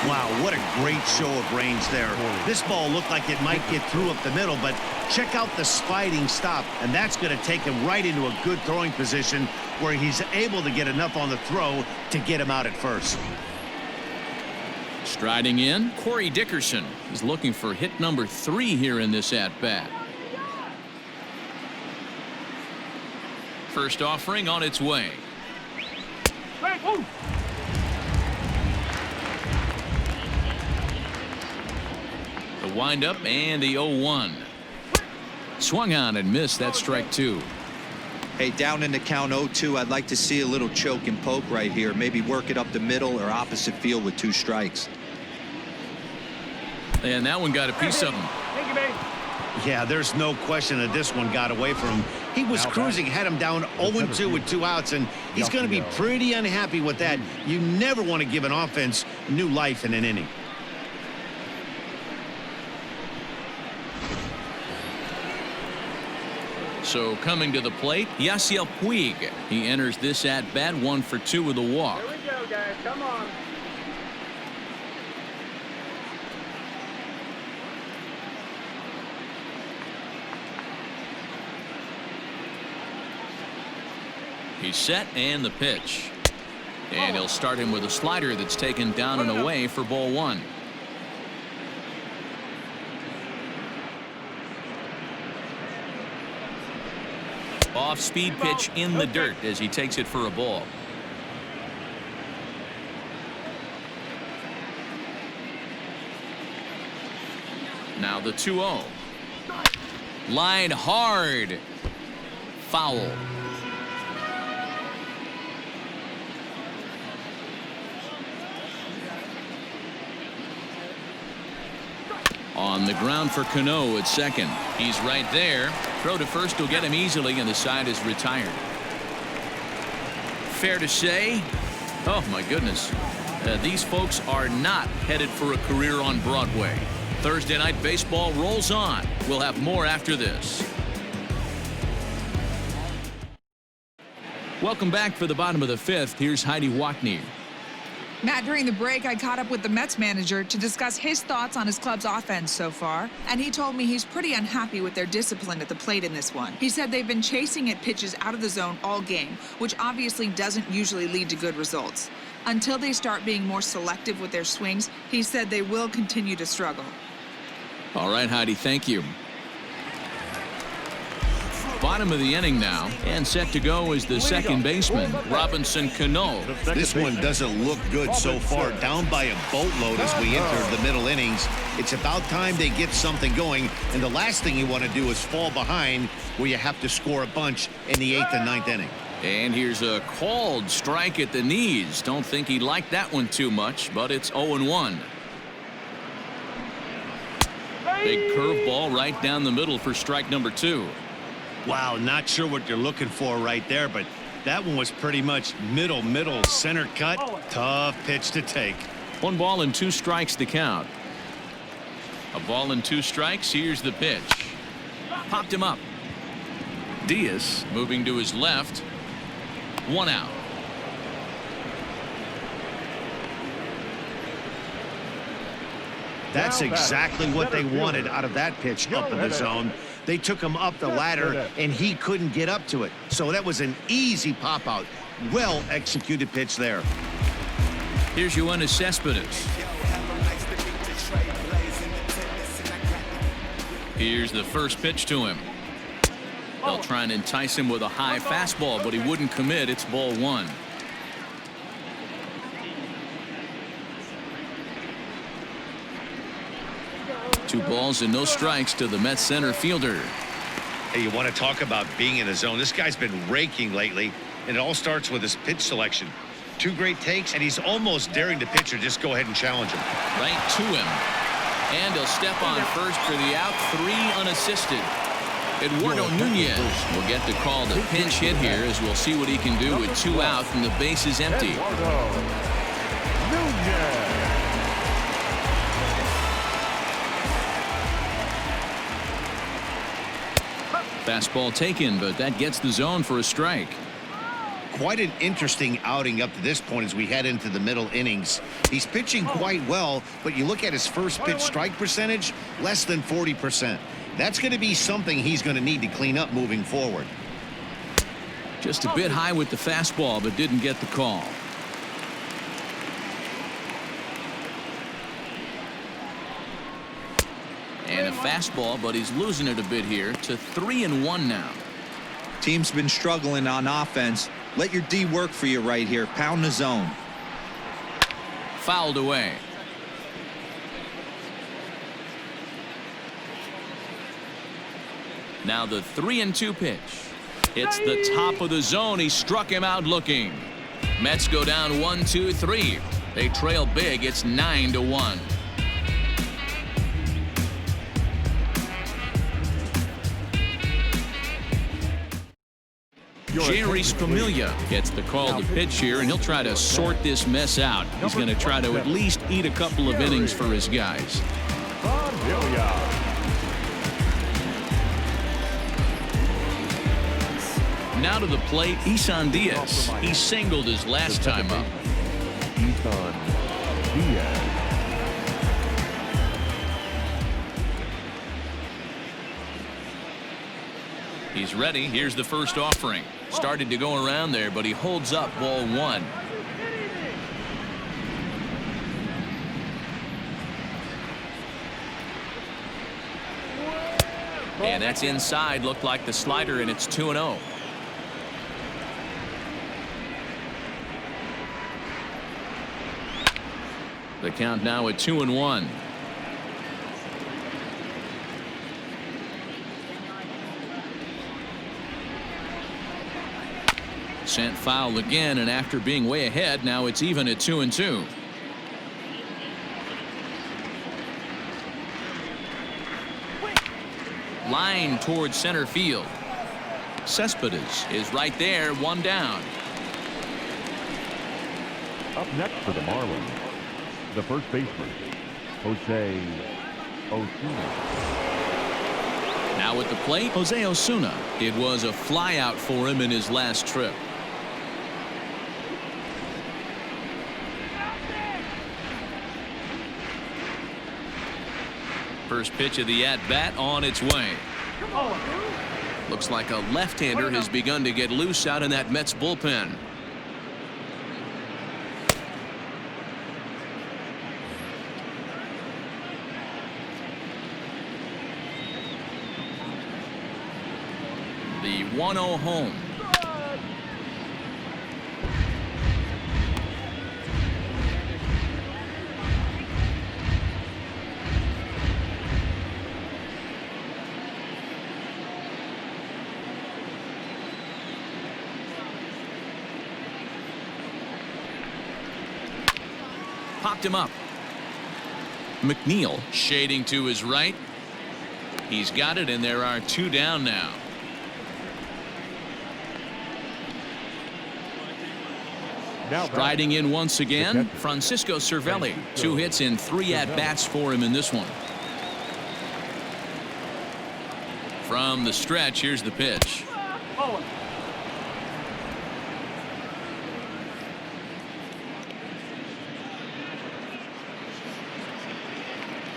Wow, what a great show of range there. This ball looked like it might get through up the middle, but check out the sliding stop, and that's going to take him right into a good throwing position where he's able to get enough on the throw to get him out at first. Striding in, Corey Dickerson is looking for hit number 3 here in this at-bat. First offering on its way. The windup and the 0-1. Swung on and missed. That strike 2. Hey, down in the count 0-2, I'd like to see a little choke and poke right here. Maybe work it up the middle or opposite field with 2 strikes. And that one got a piece of him. Thank you, babe. Yeah, there's no question that this one got away from him. He was cruising, had him down 0-2 with 2 outs, and he's going to be pretty unhappy with that. You never want to give an offense new life in an inning. So coming to the plate, Yasiel Puig. He enters this at-bat 1 for 2 with a walk. Here we go, guys. Come on. He's set, and the pitch. And he'll start him with a slider that's taken down and away for ball 1. Off-speed pitch in the dirt as he takes it for a ball. Now the 2-0. Line hard. Foul. On the ground for Cano at second. He's right there. Throw to first will get him easily, and the side is retired. Fair to say, Oh, my goodness. These folks are not headed for a career on Broadway. Thursday Night Baseball rolls on. We'll have more after this. Welcome back for the bottom of the fifth. Here's Heidi Watney. Matt, during the break, I caught up with the Mets manager to discuss his thoughts on his club's offense so far, and he told me he's pretty unhappy with their discipline at the plate in this one. He said they've been chasing at pitches out of the zone all game, which obviously doesn't usually lead to good results. Until they start being more selective with their swings, he said they will continue to struggle. All right, Heidi, thank you. Bottom of the inning now, and set to go is the second baseman, Robinson Cano. This one doesn't look good so far. Down by a boatload as we enter the middle innings. It's about time they get something going, and the last thing you want to do is fall behind where you have to score a bunch in the 8th and 9th inning. And here's a called strike at the knees. Don't think he liked that one too much, but it's 0-1. Big curveball right down the middle for strike number 2. Wow, not sure what you're looking for right there, but that one was pretty much middle, center cut. Tough pitch to take. 1 ball and 2 strikes to count. A ball and 2 strikes. Here's the pitch. Popped him up. Diaz moving to his left. 1 out. That's exactly what they wanted out of that pitch up in the zone. They took him up the ladder, and he couldn't get up to it. So that was an easy pop-out. Well-executed pitch there. Here's YOENIS Cespedes. Here's the first pitch to him. They'll try and entice him with a high fastball, but he wouldn't commit. It's ball 1. Two balls and no strikes to the Mets center fielder. Hey, you want to talk about being in the zone? This guy's been raking lately, and it all starts with his pitch selection. 2 great takes, and he's almost daring the pitcher just go ahead and challenge him. Right to him. And he'll step on first for the out. 3 unassisted. Eduardo Nunez will get the call to pinch hit here, as we'll see what he can do with 2 out and the base is empty. Fastball taken, but that gets the zone for a strike. Quite an interesting outing up to this point as we head into the middle innings. He's pitching quite well, but you look at his first pitch strike percentage, less than 40%. That's going to be something he's going to need to clean up moving forward. Just a bit high with the fastball, but didn't get the call. And a fastball, but he's losing it a bit here to 3-1 now. Team's been struggling on offense. Let your D work for you right here. Pound the zone. Fouled away. Now the 3-2 pitch. It's the top of the zone. He struck him out looking. Mets go down 1-2-3. They trail big. It's 9-1. Jerry Familia gets the call to pitch here, and he'll try to sort this mess out. He's going to try to at least eat a couple of innings for his guys. Now to the plate, Isan Diaz. He singled his last time up. Isan Diaz. He's ready. Here's the first offering. Started to go around there, but he holds up ball 1. And that's inside. Looked like the slider, and it's 2-0. The count now at 2-1. Sent foul again, and after being way ahead, now it's even at 2-2. Line towards center field. Cespedes is right there, 1 down. Up next for the Marlins, the first baseman, Jose Osuna. Now at the plate, Jose Osuna. It was a flyout for him in his last trip. First pitch of the at-bat on its way. Looks like a left-hander has begun to get loose out in that Mets bullpen. The 1-0 home. Popped him up. McNeil shading to his right. He's got it, and there are 2 down now. Striding in once again, Francisco Cervelli. 2 hits and 3 at-bats for him in this one. From the stretch, here's the pitch.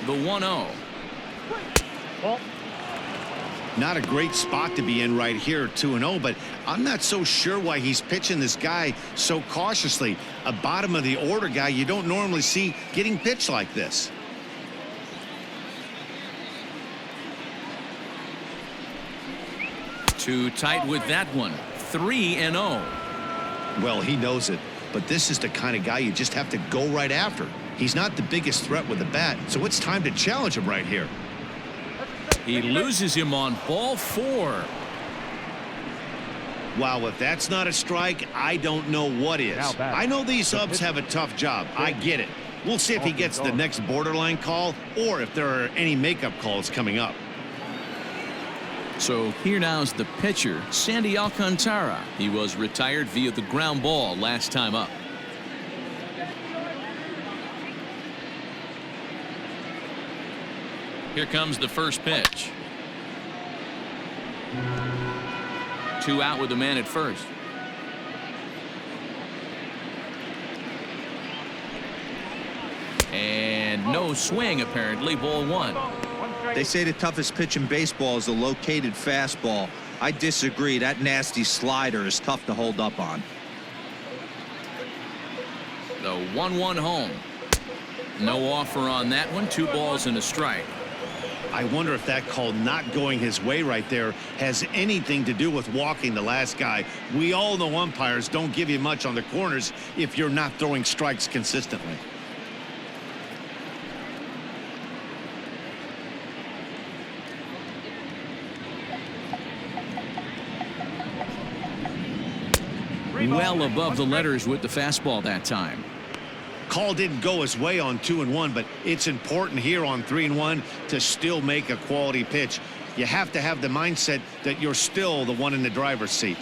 The 1-0. Not a great spot to be in right here, 2-0, but I'm not so sure why he's pitching this guy so cautiously. A bottom of the order guy you don't normally see getting pitched like this. Too tight with that one. 3-0. Well, he knows it, but this is the kind of guy you just have to go right after. He's not the biggest threat with the bat, so it's time to challenge him right here. He loses him on ball 4. Wow, if that's not a strike, I don't know what is. I know these subs have a tough job. I get it. We'll see if he gets the next borderline call or if there are any makeup calls coming up. So here now's the pitcher, Sandy Alcantara. He was retired via the ground ball last time up. Here comes the first pitch. 2 out with the man at first. And no swing, apparently. Ball 1. They say the toughest pitch in baseball is a located fastball. I disagree. That nasty slider is tough to hold up on. The 1-1 home. No offer on that one. 2 balls and a strike. I wonder if that call not going his way right there has anything to do with walking the last guy. We all know umpires don't give you much on the corners if you're not throwing strikes consistently. Well above the letters with the fastball that time. Call didn't go his way on 2-1, but it's important here on 3-1 to still make a quality pitch. You have to have the mindset that you're still the one in the driver's seat.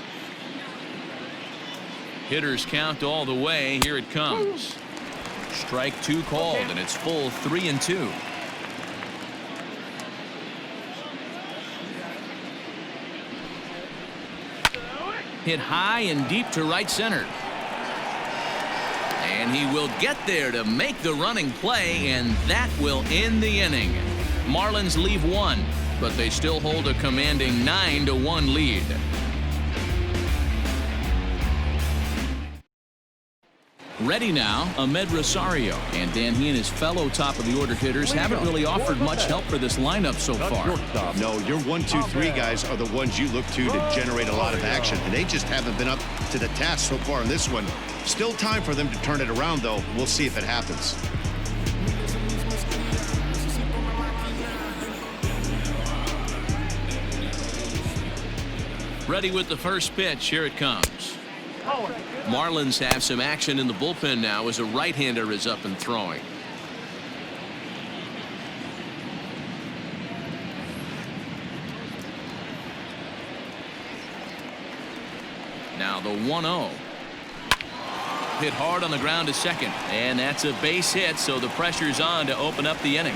Hitters count all the way. Here it comes. Strike 2 called, and it's full 3-2. Hit high and deep to right center. And he will get there to make the running play, and that will end the inning. Marlins leave 1, but they still hold a commanding 9-1 lead. Ready now, Ahmed Rosario. And Dan, he and his fellow top-of-the-order hitters haven't really offered much help for this lineup so far. No, your 1, 2, 3 guys are the ones you look to generate a lot of action, and they just haven't been up to the task so far in this one. Still time for them to turn it around, though. We'll see if it happens. Ready with the first pitch. Here it comes. Marlins have some action in the bullpen now as a right-hander is up and throwing. Now the 1-0. hit hard on the ground to second. And that's a base hit, so the pressure's on to open up the inning.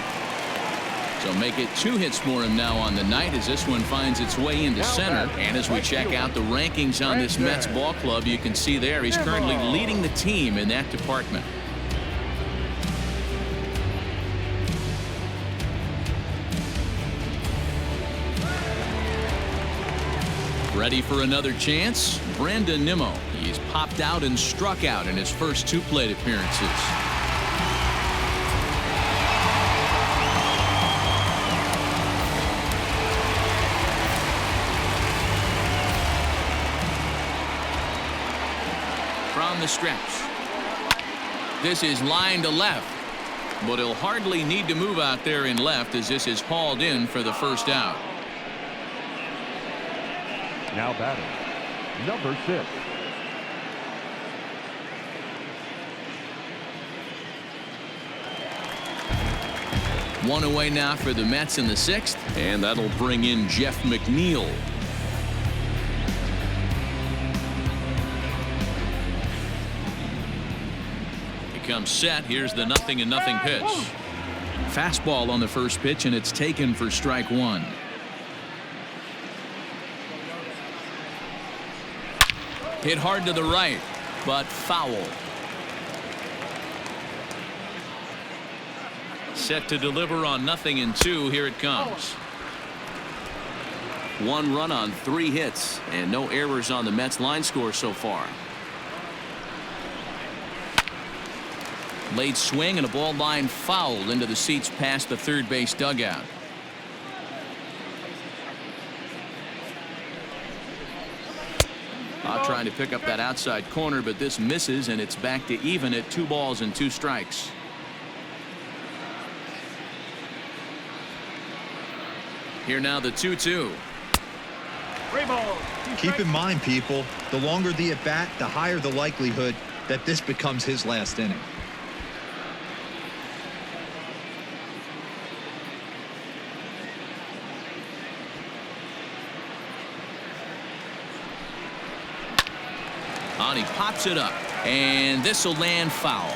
So make it 2 hits for him now on the night as this one finds its way into center. And as we check out the rankings on this Mets ball club, you can see there he's currently leading the team in that department. Ready for another chance? Brandon Nimmo. He's popped out and struck out in his first 2 plate appearances. From the stretch. This is line to left, but he'll hardly need to move out there in left as this is hauled in for the first out. Now batting, number 6. One away now for the Mets in the 6th, and that'll bring in Jeff McNeil. He comes set. Here's the 0-0 pitch. Fastball on the first pitch, and it's taken for strike 1. Hit hard to the right, but foul. Set to deliver on 0-2. Here it comes. 1 run on 3 hits, and no errors on the Mets line score so far. Late swing and a ball line fouled into the seats past the third base dugout. Trying to pick up that outside corner, but this misses, and it's back to even at 2 balls and 2 strikes. Here now the 2-2. Keep in mind, people, the longer the at bat, the higher the likelihood that this becomes his last inning. He pops it up, and this will land foul.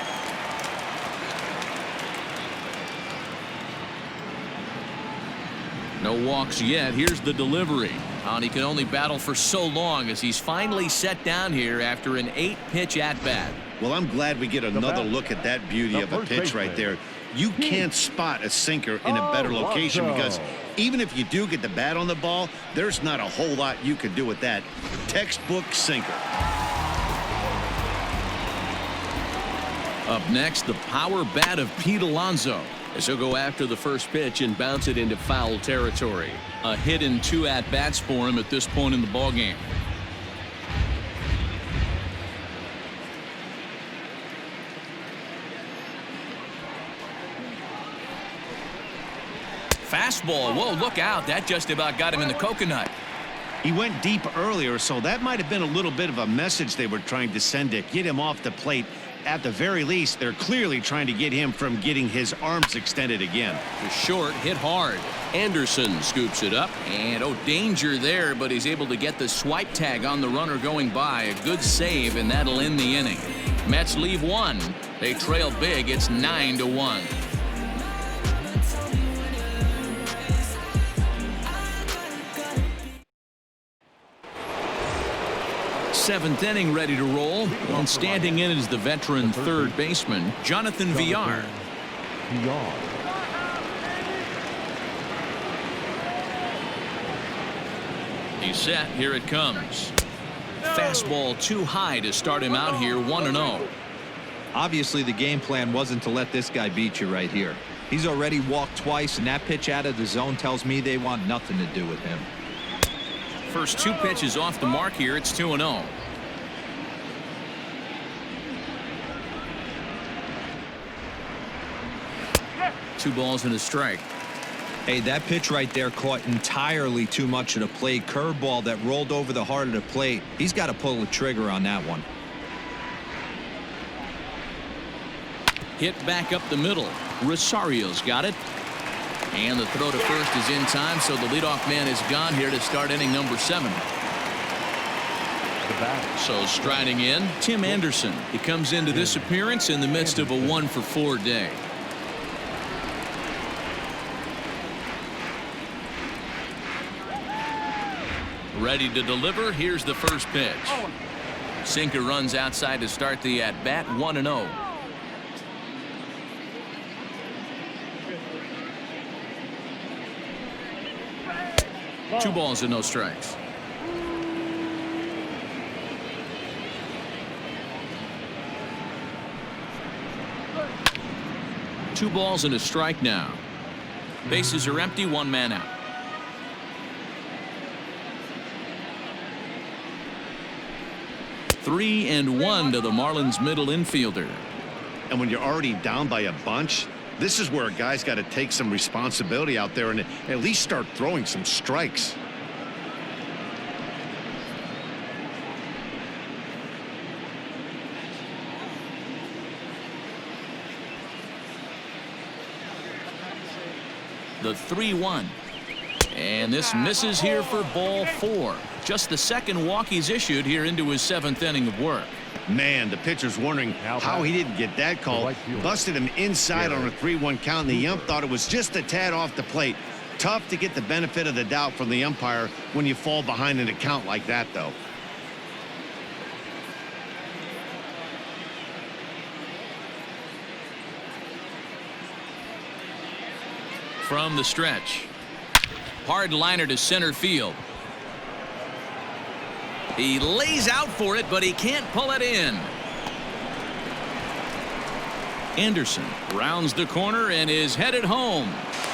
No walks yet. Here's the delivery. He can only battle for so long as he's finally set down here after an 8-pitch at-bat. Well, I'm glad we get another look at that beauty of a pitch right there. You can't spot a sinker in a better location because even if you do get the bat on the ball, there's not a whole lot you can do with that. Textbook sinker. Up next, the power bat of Pete Alonso as he'll go after the first pitch and bounce it into foul territory. A hit in 2 at-bats for him at this point in the ballgame. Fastball. Whoa, look out. That just about got him in the coconut. He went deep earlier, so that might have been a little bit of a message they were trying to send to get him off the plate. At the very least, they're clearly trying to get him from getting his arms extended again. The short hit hard. Anderson scoops it up, and danger there, but he's able to get the swipe tag on the runner going by. A good save, and that'll end the inning. Mets leave 1. They trail big. It's 9-1. 7th inning ready to roll, and standing in is the veteran third baseman Jonathan Villar. He's set. Here it comes. Fastball too high to start him out here. 1-0. Obviously the game plan wasn't to let this guy beat you right here. He's already walked twice, and that pitch out of the zone tells me they want nothing to do with him. First 2 pitches off the mark here. It's 2-0. Two balls and a strike. Hey, that pitch right there caught entirely too much of the plate. Curveball that rolled over the heart of the plate. He's got to pull the trigger on that one. Hit back up the middle. Rosario's got it. And the throw to first is in time, so the leadoff man is gone here to start inning number 7. the batter. So striding in, Tim Anderson. He comes into this appearance in the midst of a 1-for-4 day. Ready to deliver. Here's the first pitch. Sinker runs outside to start the at-bat, 1-0. Two balls and no strikes. Two balls and a strike now. Bases are empty, one man out. 3-1 to the Marlins middle infielder. And when you're already down by a bunch, this is where a guy's got to take some responsibility out there and at least start throwing some strikes. The 3-1. And this misses here for ball 4. Just the second walk he's issued here into his 7th inning of work. Man, the pitcher's wondering how he didn't get that call. Busted him inside on a 3-1 count, and the ump thought it was just a tad off the plate. Tough to get the benefit of the doubt from the umpire when you fall behind in a count like that, though. From the stretch. Hard liner to center field. He lays out for it, but he can't pull it in. Anderson rounds the corner and is headed home.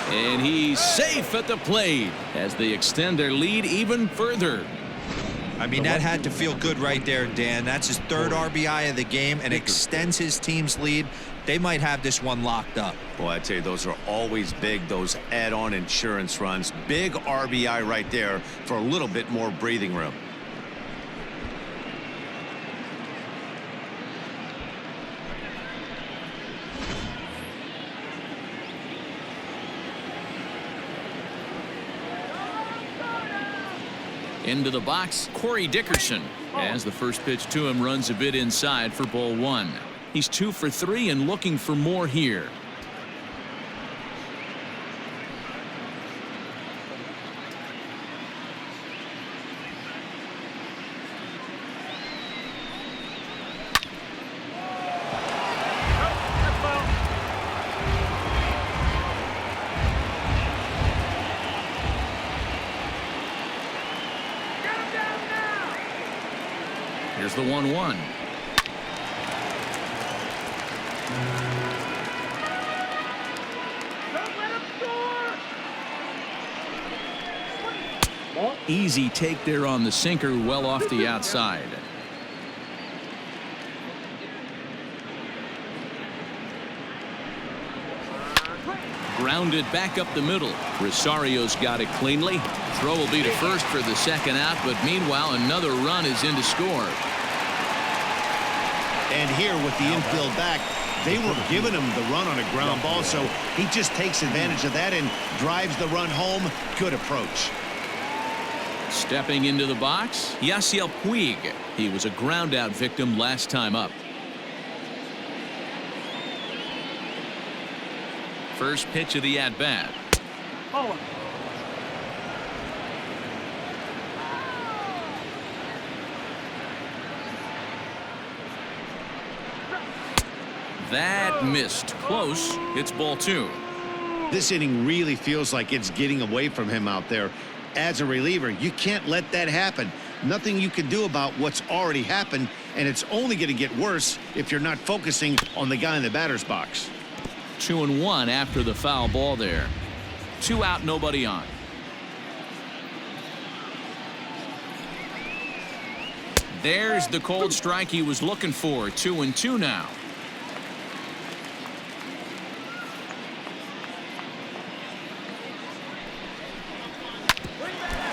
And he's safe at the plate as they extend their lead even further. I mean, that had to feel good right there, Dan. That's his 3rd RBI of the game and extends his team's lead. They might have this one locked up. Boy, I tell you, those are always big, those add-on insurance runs. Big RBI right there for a little bit more breathing room. Into the box, Corey Dickerson, as the first pitch to him runs a bit inside for ball 1. He's 2 for 3 and looking for more here. Here's the 1-1. Easy take there on the sinker, well off the outside. Grounded back up the middle. Rosario's got it cleanly. Throw will be to first for the second out, but meanwhile another run is in to score. And here with the infield back, they were giving him the run on a ground ball, so he just takes advantage of that and drives the run home. Good approach. Stepping into the box, Yasiel Puig. He was a ground out victim last time up. First pitch of the at-bat. That missed. Close. It's ball 2. This inning really feels like it's getting away from him out there. As a reliever, you can't let that happen. Nothing you can do about what's already happened, and it's only going to get worse if you're not focusing on the guy in the batter's box. 2-1 after the foul ball there. 2 out, nobody on. There's the cold strike he was looking for. 2-2 now.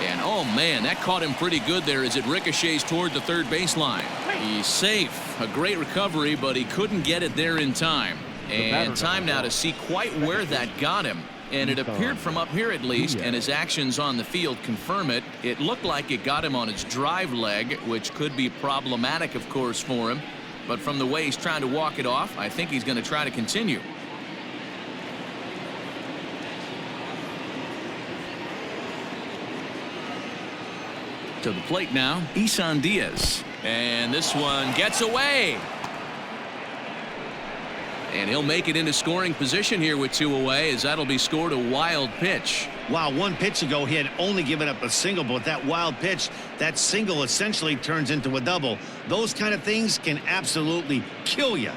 And oh man, that caught him pretty good there as it ricochets toward the third baseline. He's safe. A great recovery, but he couldn't get it there in time. And time now to see quite where that got him. And it appeared from up here at least, and his actions on the field confirm it. It looked like it got him on his drive leg, which could be problematic, of course, for him. But from the way he's trying to walk it off, I think he's going to try to continue. To the plate now, Isan Diaz. And this one gets away. And he'll make it into scoring position here with 2 away, as that'll be scored a wild pitch. Wow, 1 pitch ago he had only given up a single, but with that wild pitch, that single essentially turns into a double. Those kind of things can absolutely kill you.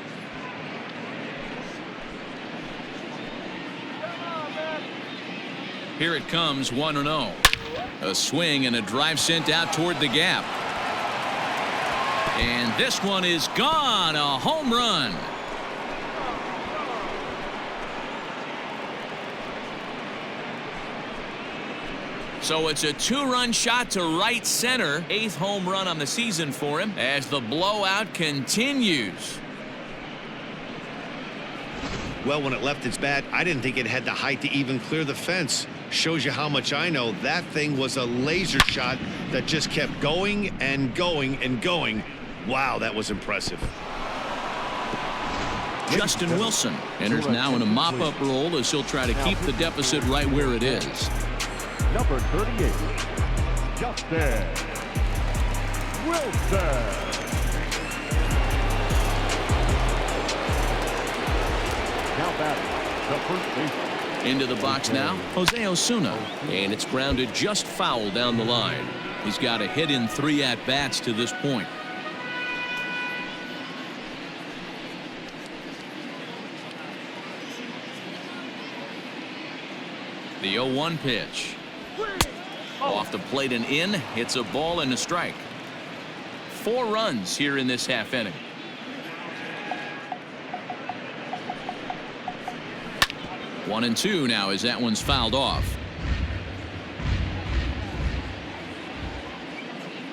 Here it comes, 1-0. A swing and a drive sent out toward the gap. And this one is gone, a home run. So it's a 2-run shot to right center. 8th home run on the season for him as the blowout continues. Well, when it left its bat, I didn't think it had the height to even clear the fence. Shows you how much I know. That thing was a laser shot that just kept going and going and going. Wow, that was impressive. Justin Wilson enters now in a mop-up role as he'll try to keep the deficit right where it is. Number 38, Justin Wilson. Now batting, the first baseman. Into the box now, Jose Osuna. And it's grounded just foul down the line. He's got a hit in 3 at-bats to this point. The 0-1 pitch. Off the plate and in. It's a ball and a strike. 4 runs here in this half inning. One and 2 now as that one's fouled off.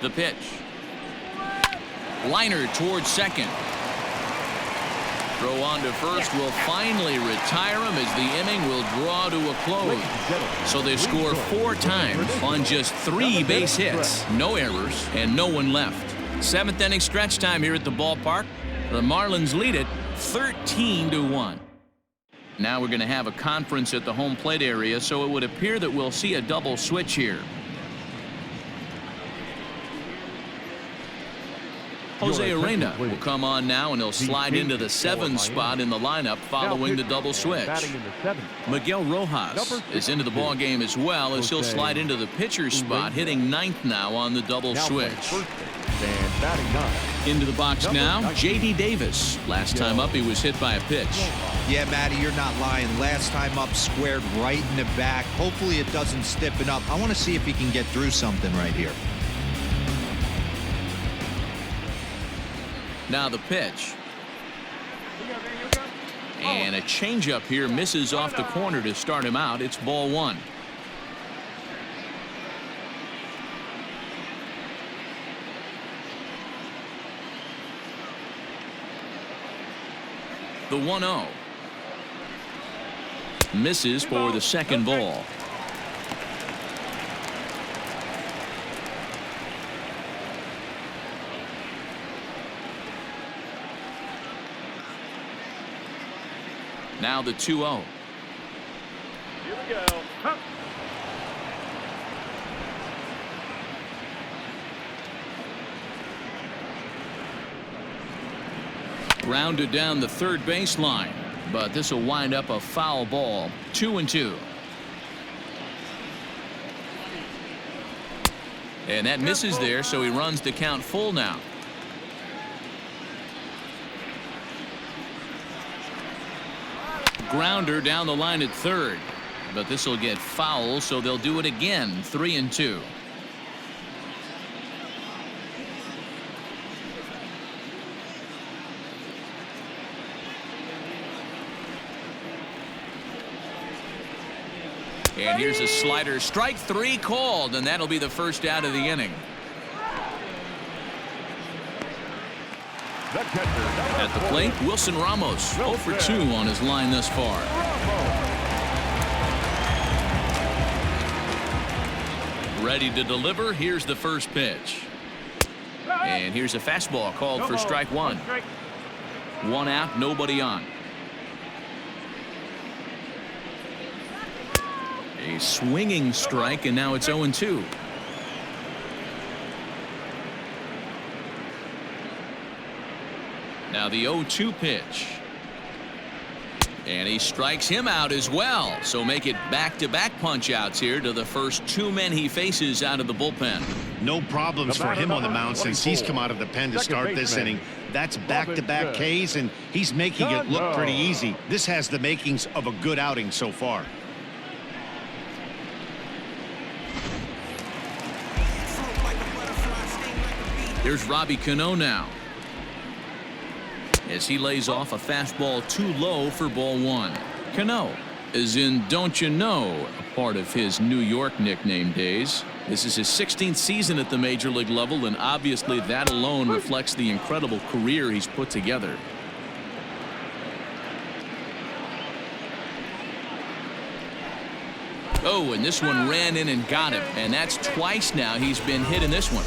The pitch. Liner towards second. Throw on to first will finally retire him as the inning will draw to a close. So they score 4 times on just 3 base hits, no errors, and no one left. 7th inning stretch time here at the ballpark. The Marlins lead it 13-1. Now we're going to have a conference at the home plate area, so it would appear that we'll see a double switch here. Jose Arena will come on now, and he'll slide into the 7th spot in the lineup following the double switch. Miguel Rojas is into the ball game as well, as he'll slide into the pitcher's spot, hitting 9th now on the double switch. Into the box now, J.D. Davis. Last time up, he was hit by a pitch. Yeah, Matty, you're not lying. Last time up, squared right in the back. Hopefully it doesn't stiffen up. I want to see if he can get through something right here. Now the pitch. And a changeup here misses off the corner to start him out. It's ball 1. The 1-0. Misses for the second ball. Now the 2-0. Here we go. Huh. Grounded down the third baseline, but this will wind up a foul ball. 2-2. And that misses there, so he runs the count full now. Grounder down the line at third, but this will get foul, so they'll do it again. 3-2. And here's a slider. Strike 3 called, and that'll be the first out of the inning. At the plate, Wilson Ramos 0 for 2 on his line thus far. Ready to deliver. Here's the first pitch. And here's a fastball called for strike one. One out, nobody on. A swinging strike, and now it's 0-2. Now the 0-2 pitch. And he strikes him out as well. So make it back-to-back punch-outs here to the first two men he faces out of the bullpen. No problems for him on the mound since he's come out of the pen to start this inning. That's back-to-back Ks, and he's making it look pretty easy. This has the makings of a good outing so far. Here's Robbie Cano now, as he lays off a fastball too low for ball one. Cano is in Don't You Know, a part of his New York nickname days. This is his 16th season at the major league level, and obviously that alone reflects the incredible career he's put together. Oh, and this one ran in and got him, and that's twice now he's been hit in this one.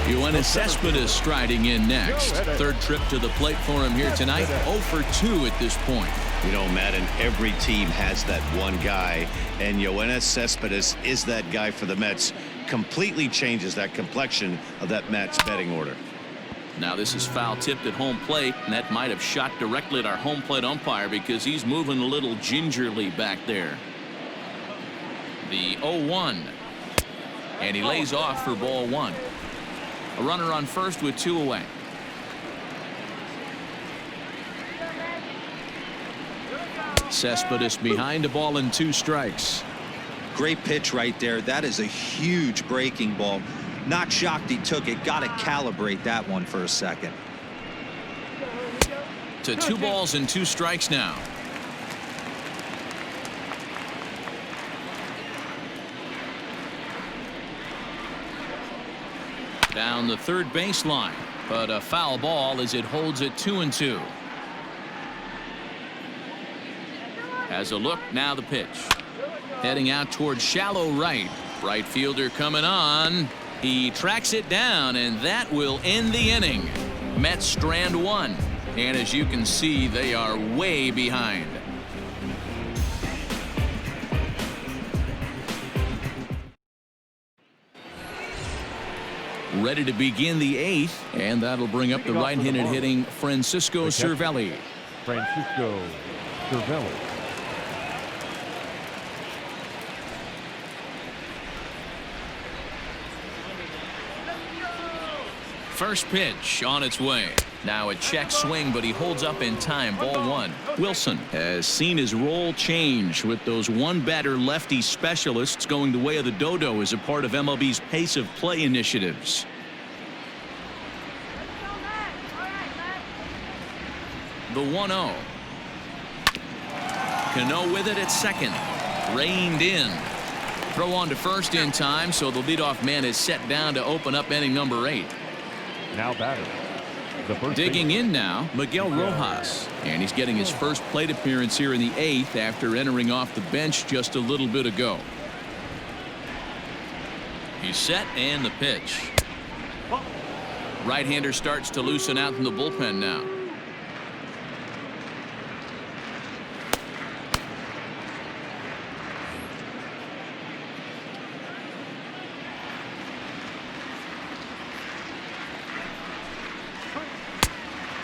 YOENIS CESPEDES striding in next. Third trip to the plate for him here tonight. 0 for 2 at this point. You know, Madden, every team has that one guy, and YOENIS CESPEDES is that guy for the Mets. Completely changes that complexion of that Mets betting order. Now this is foul tipped at home plate, and that might have shot directly at our home plate umpire because he's moving a little gingerly back there. The 0-1. And he lays off for ball one. A runner on first with 2 away. Cespedes behind, a ball and 2 strikes. Great pitch right there. That is a huge breaking ball. Not shocked he took it. Got to calibrate that one for a second. To 2 balls and 2 strikes now. Down the third baseline, but a foul ball as it holds it 2-2. Has a look, now the pitch. Heading out towards shallow right. Right fielder coming on. He tracks it down, and that will end the inning. Mets strand 1, and as you can see, they are way behind. Ready to begin the 8th, and that'll bring up the right-handed hitting Francisco Cervelli. Francisco Cervelli. First pitch on its way. Now a check swing, but he holds up in time. Ball 1. Wilson has seen his role change with those one-batter lefty specialists going the way of the dodo as a part of MLB's pace of play initiatives. The 1-0. Cano with it at second. Reined in. Throw on to first in time, so the leadoff man is set down to open up inning number 8. Now batter. The first digging in now, Miguel Rojas. And he's getting his first plate appearance here in the 8th after entering off the bench just a little bit ago. He's set, and the pitch. Right-hander starts to loosen out in the bullpen now.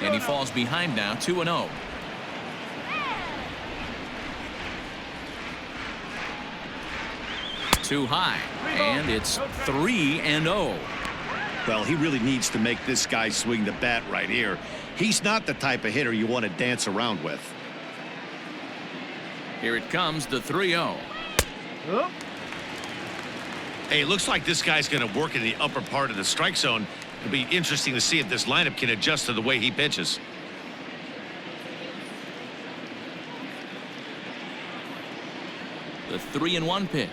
And he falls behind now, 2-0. Too high, and it's 3-0. Well, he really needs to make this guy swing the bat right here. He's not the type of hitter you want to dance around with. Here it comes, the 3-0. Hey, it looks like this guy's going to work in the upper part of the strike zone. It'll be interesting to see if this lineup can adjust to the way he pitches. The 3-1 pitch.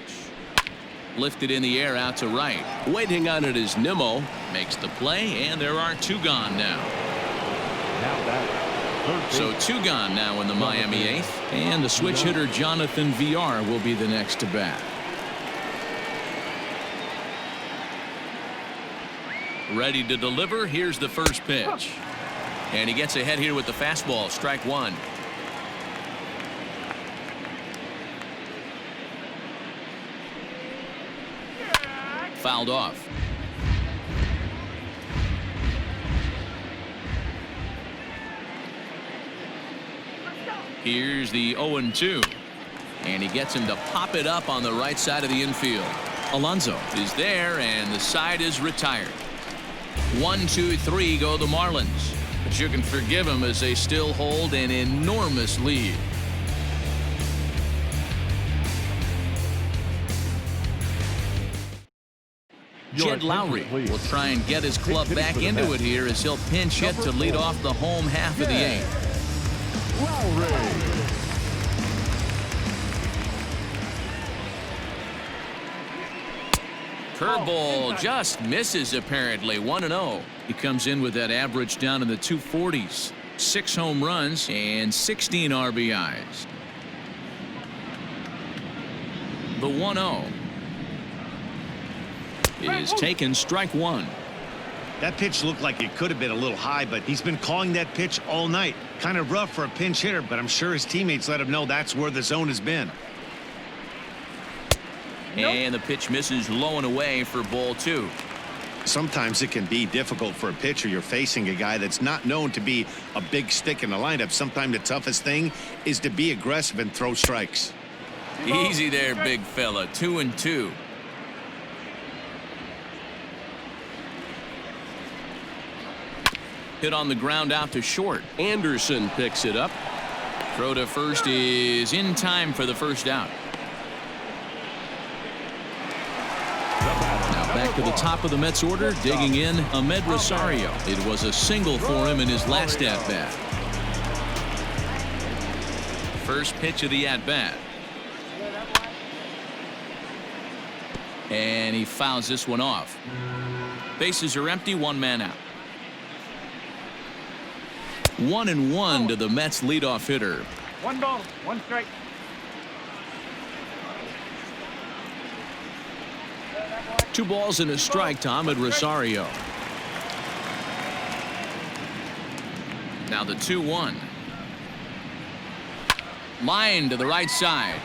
Lifted in the air out to right. Waiting on it is NIMMO. Makes the play, and there are 2 gone now. So 2 gone now in the Miami 8th, and the switch hitter Jonathan VR will be the next to bat. Ready to deliver. Here's the first pitch. And he gets ahead here with the fastball. Strike one. Fouled off. Here's the 0-2. And he gets him to pop it up on the right side of the infield. Alonso is there, and the side is retired. 1, 2, 3 go the Marlins. But you can forgive them as they still hold an enormous lead. Jed Lowry will try and get his club back into it here as he'll pinch hit to lead off the home half of the 8th. Curveball just misses apparently. 1-0. He comes in with that average down in the 240s. 6 home runs and 16 RBIs. The 1-0 is taken. Strike one. That pitch looked like it could have been a little high, but he's been calling that pitch all night. Kind of rough for a pinch hitter, but I'm sure his teammates let him know that's where the zone has been. And the pitch misses low and away for ball 2. Sometimes it can be difficult for a pitcher. You're facing a guy that's not known to be a big stick in the lineup. Sometimes the toughest thing is to be aggressive and throw strikes. Easy there, big fella. 2-2. Hit on the ground out to short. Anderson picks it up. Throw to first is in time for the first out. Now back to the top of the Mets order, digging in Ahmed Rosario. It was a single for him in his last at-bat. First pitch of the at-bat. And he fouls this one off. Bases are empty, 1 man out. 1-1 to the Mets leadoff hitter. 1 ball, 1 strike. Two balls and a strike to Ahmed Rosario. Now the 2-1. Line to the right side.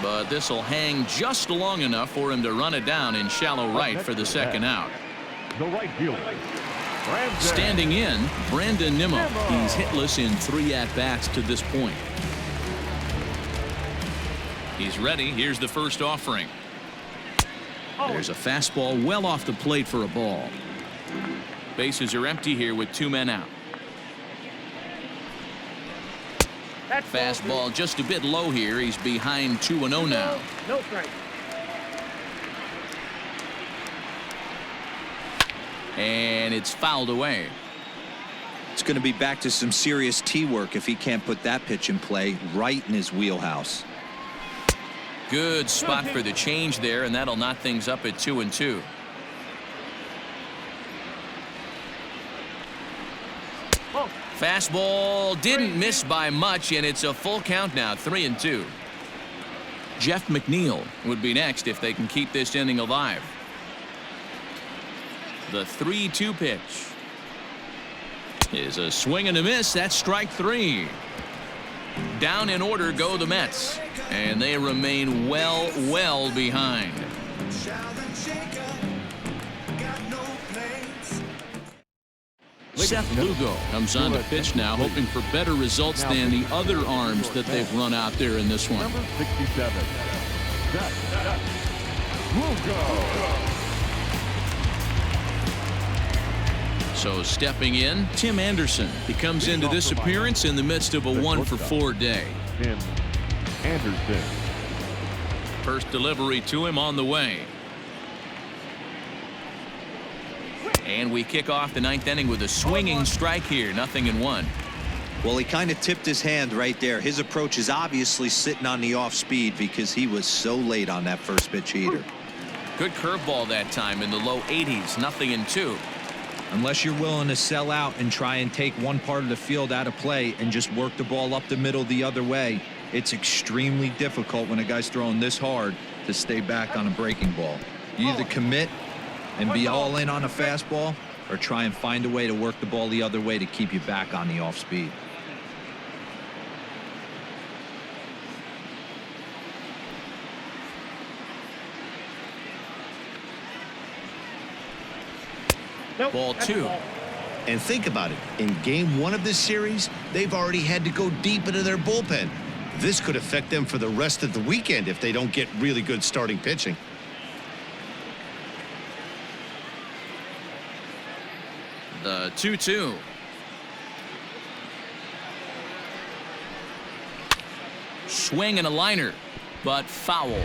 But this will hang just long enough for him to run it down in shallow right for the second out. The right fielder. Standing in, Brandon Nimmo. He's hitless in 3 at-bats to this point. He's ready. Here's the first offering. There's a fastball well off the plate for a ball. Bases are empty here with 2 men out. Fastball just a bit low here. He's behind 2-0 now. No strike. And it's fouled away. It's going to be back to some serious tee work if he can't put that pitch in play right in his wheelhouse. Good spot for the change there, and that'll knot things up at 2-2. Fastball didn't miss by much, and it's a full count now, 3-2. Jeff McNeil would be next if they can keep this inning alive. The 3-2 pitch is a swing and a miss. That's strike 3. Down in order go the Mets, and they remain well behind. Seth Lugo comes on to pitch now, hoping for better results than the other arms that they've run out there in this one. Number 67. Seth Lugo. So stepping in, Tim Anderson. He comes into this appearance in the midst of a 1-for-4 day. Tim Anderson. First delivery to him on the way. And we kick off the 9th inning with a swinging strike here. 0-1. Well, he kind of tipped his hand right there. His approach is obviously sitting on the off speed because he was so late on that first pitch heater. Good curveball that time in the low 80s. 0-2. Unless you're willing to sell out and try and take one part of the field out of play and just work the ball up the middle the other way, it's extremely difficult when a guy's throwing this hard to stay back on a breaking ball. You either commit And be all in on a fastball, or try and find a way to work the ball the other way to keep you back on the off speed. Ball 2. And think about it. In game 1 of this series, they've already had to go deep into their bullpen. This could affect them for the rest of the weekend if they don't get really good starting pitching. The 2-2. Swing and a liner, but foul.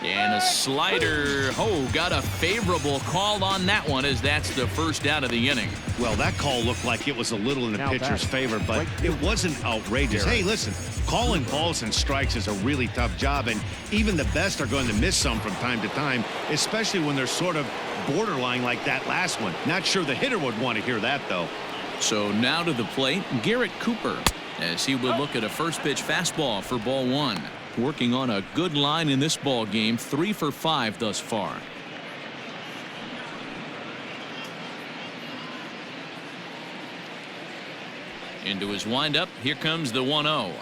And a slider. Oh, got a favorable call on that one, as that's the first out of the inning. Well, that call looked like it was a little in the pitcher's favor, but it wasn't outrageous. Hey, listen, calling balls and strikes is a really tough job, and even the best are going to miss some from time to time, especially when they're sort of borderline like that last one. Not sure the hitter would want to hear that, though. So now to the plate, Garrett Cooper, as he would look at a first pitch fastball for ball 1. Working on a good line in this ball game, 3 for 5 thus far. Into his windup, here comes the 1-0.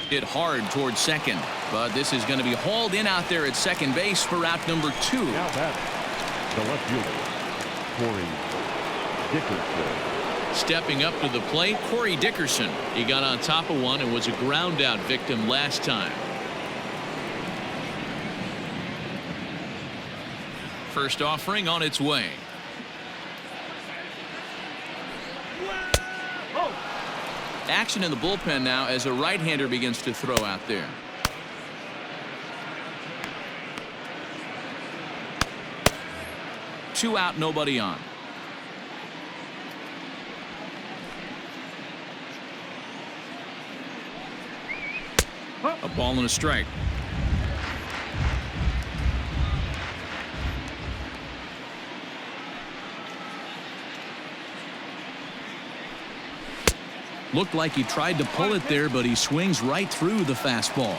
Hit hard towards second, but this is going to be hauled in out there at second base for out number 2. Now batting, the left fielder, Corey Dickerson. Stepping up to the plate, Corey Dickerson. He got on top of one and was a ground out victim last time. First offering on its way. Action in the bullpen now as a right-hander begins to throw out there. Two out, nobody on. A ball and a strike. Looked like he tried to pull it there, but he swings right through the fastball.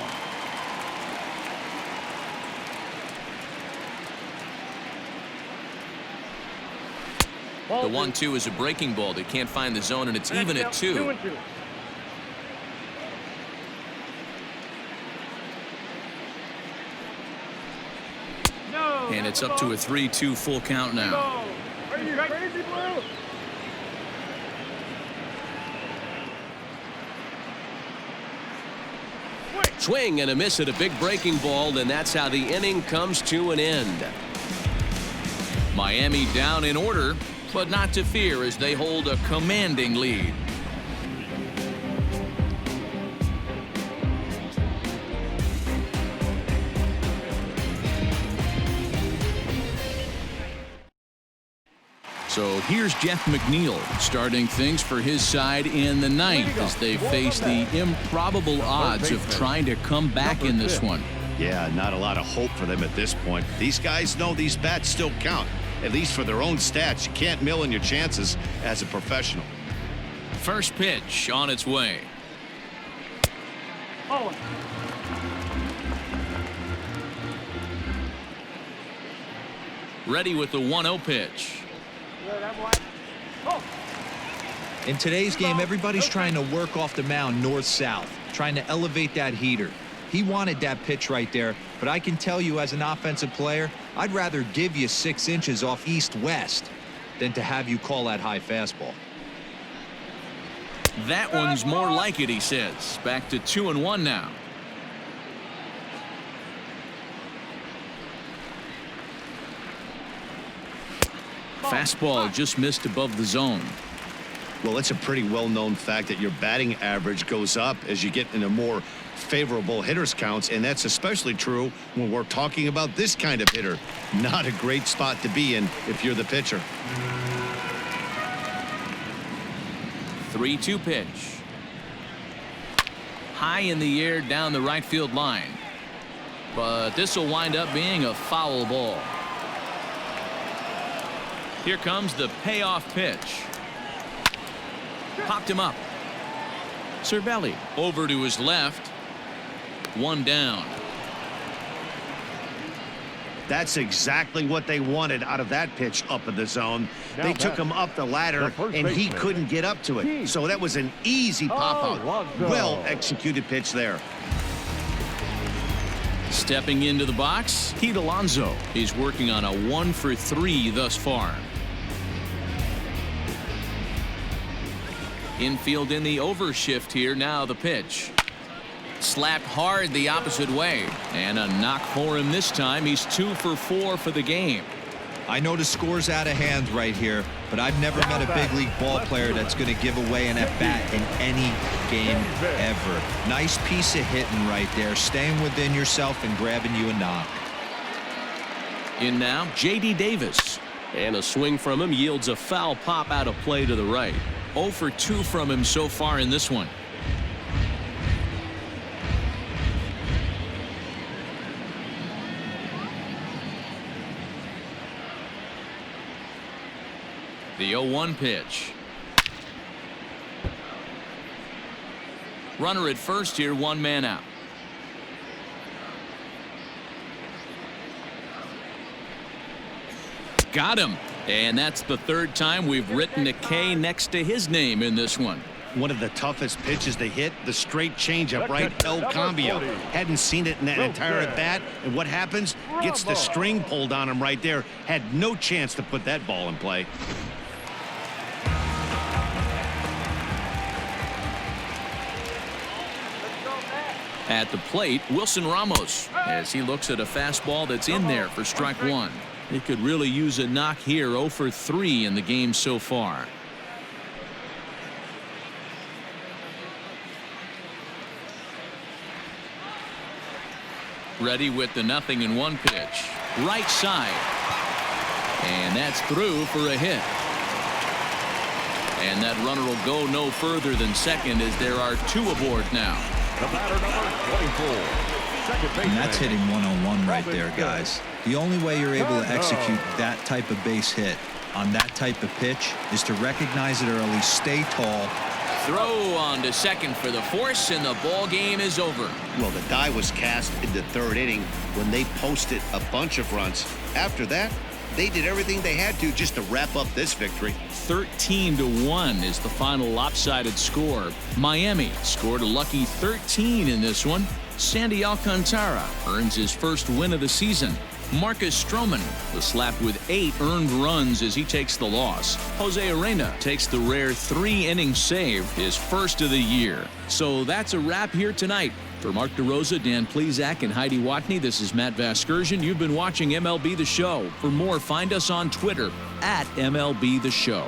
The 1-2 is a breaking ball. They can't find the zone, and it's even at 2. And it's up to a 3-2 full count now. Are you crazy, Blue? Swing and a miss at a big breaking ball, and that's how the inning comes to an end. Miami down in order, but not to fear as they hold a commanding lead. So here's Jeff McNeil starting things for his side in the 9th as they face the improbable odds of trying to come back in this one. Yeah, not a lot of hope for them at this point. These guys know these bats still count, at least for their own stats. You can't mill in your chances as a professional. First pitch on its way. Ready with the 1-0 pitch. In today's game, everybody's trying to work off the mound north-south, trying to elevate that heater. He wanted that pitch right there, but I can tell you as an offensive player, I'd rather give you 6 inches off east-west than to have you call that high fastball. That one's more like it, he says. Back to 2-1 now. Fastball just missed above the zone. Well, it's a pretty well-known fact that your batting average goes up as you get into more favorable hitters counts, and that's especially true when we're talking about this kind of hitter. Not a great spot to be in if you're the pitcher. 3-2 pitch. High in the air down the right field line. But this will wind up being a foul ball. Here comes the payoff pitch. Popped him up. Cervelli over to his left. One down. That's exactly what they wanted out of that pitch up in the zone. They took him up the ladder, and he couldn't get up to it. So that was an easy pop-out. Well executed pitch there. Stepping into the box, Pete Alonso. He's working on a 1-for-3 thus far. Infield in the overshift here. Now the pitch. Slapped hard the opposite way. And a knock for him this time. He's 2-for-4 for the game. I know the score's out of hand right here, but I've never met a big league ball player that's going to give away an at-bat in any game ever. Nice piece of hitting right there, staying within yourself and grabbing you a knock. In now, J.D. Davis. And a swing from him yields a foul pop out of play to the right. 0-for-2 from him so far in this one. The 0-1 pitch. Runner at first here, one man out. Got him. And that's the third time we've written a K next to his name in this one. One of the toughest pitches to hit, the straight changeup right, El Cambio. Hadn't seen it in that entire at bat, and what happens? Gets the string pulled on him right there. Had no chance to put that ball in play. At the plate, Wilson Ramos, as he looks at a fastball that's in there for strike one. He could really use a knock here. 0-for-3 in the game so far. Ready with the 0-1 pitch. Right side. And that's through for a hit. And that runner will go no further than second as there are two aboard now. The batter, number 24. And that's hitting 101 right there, guys. The only way you're able to execute that type of base hit on that type of pitch is to recognize it early, stay tall. Throw on to second for the force, and the ball game is over. Well, the die was cast in the third inning when they posted a bunch of runs. After that, they did everything they had to just to wrap up this victory. 13-1 is the final lopsided score. Miami scored a lucky 13 in this one. Sandy Alcantara earns his first win of the season. Marcus Stroman was slapped with 8 earned runs as he takes the loss. Jose Arena takes the rare 3-inning save, his first of the year. So that's a wrap here tonight. For Mark DeRosa, Dan Plesac, and Heidi Watney, this is Matt Vasgersian. You've been watching MLB The Show. For more, find us on Twitter @MLB The Show.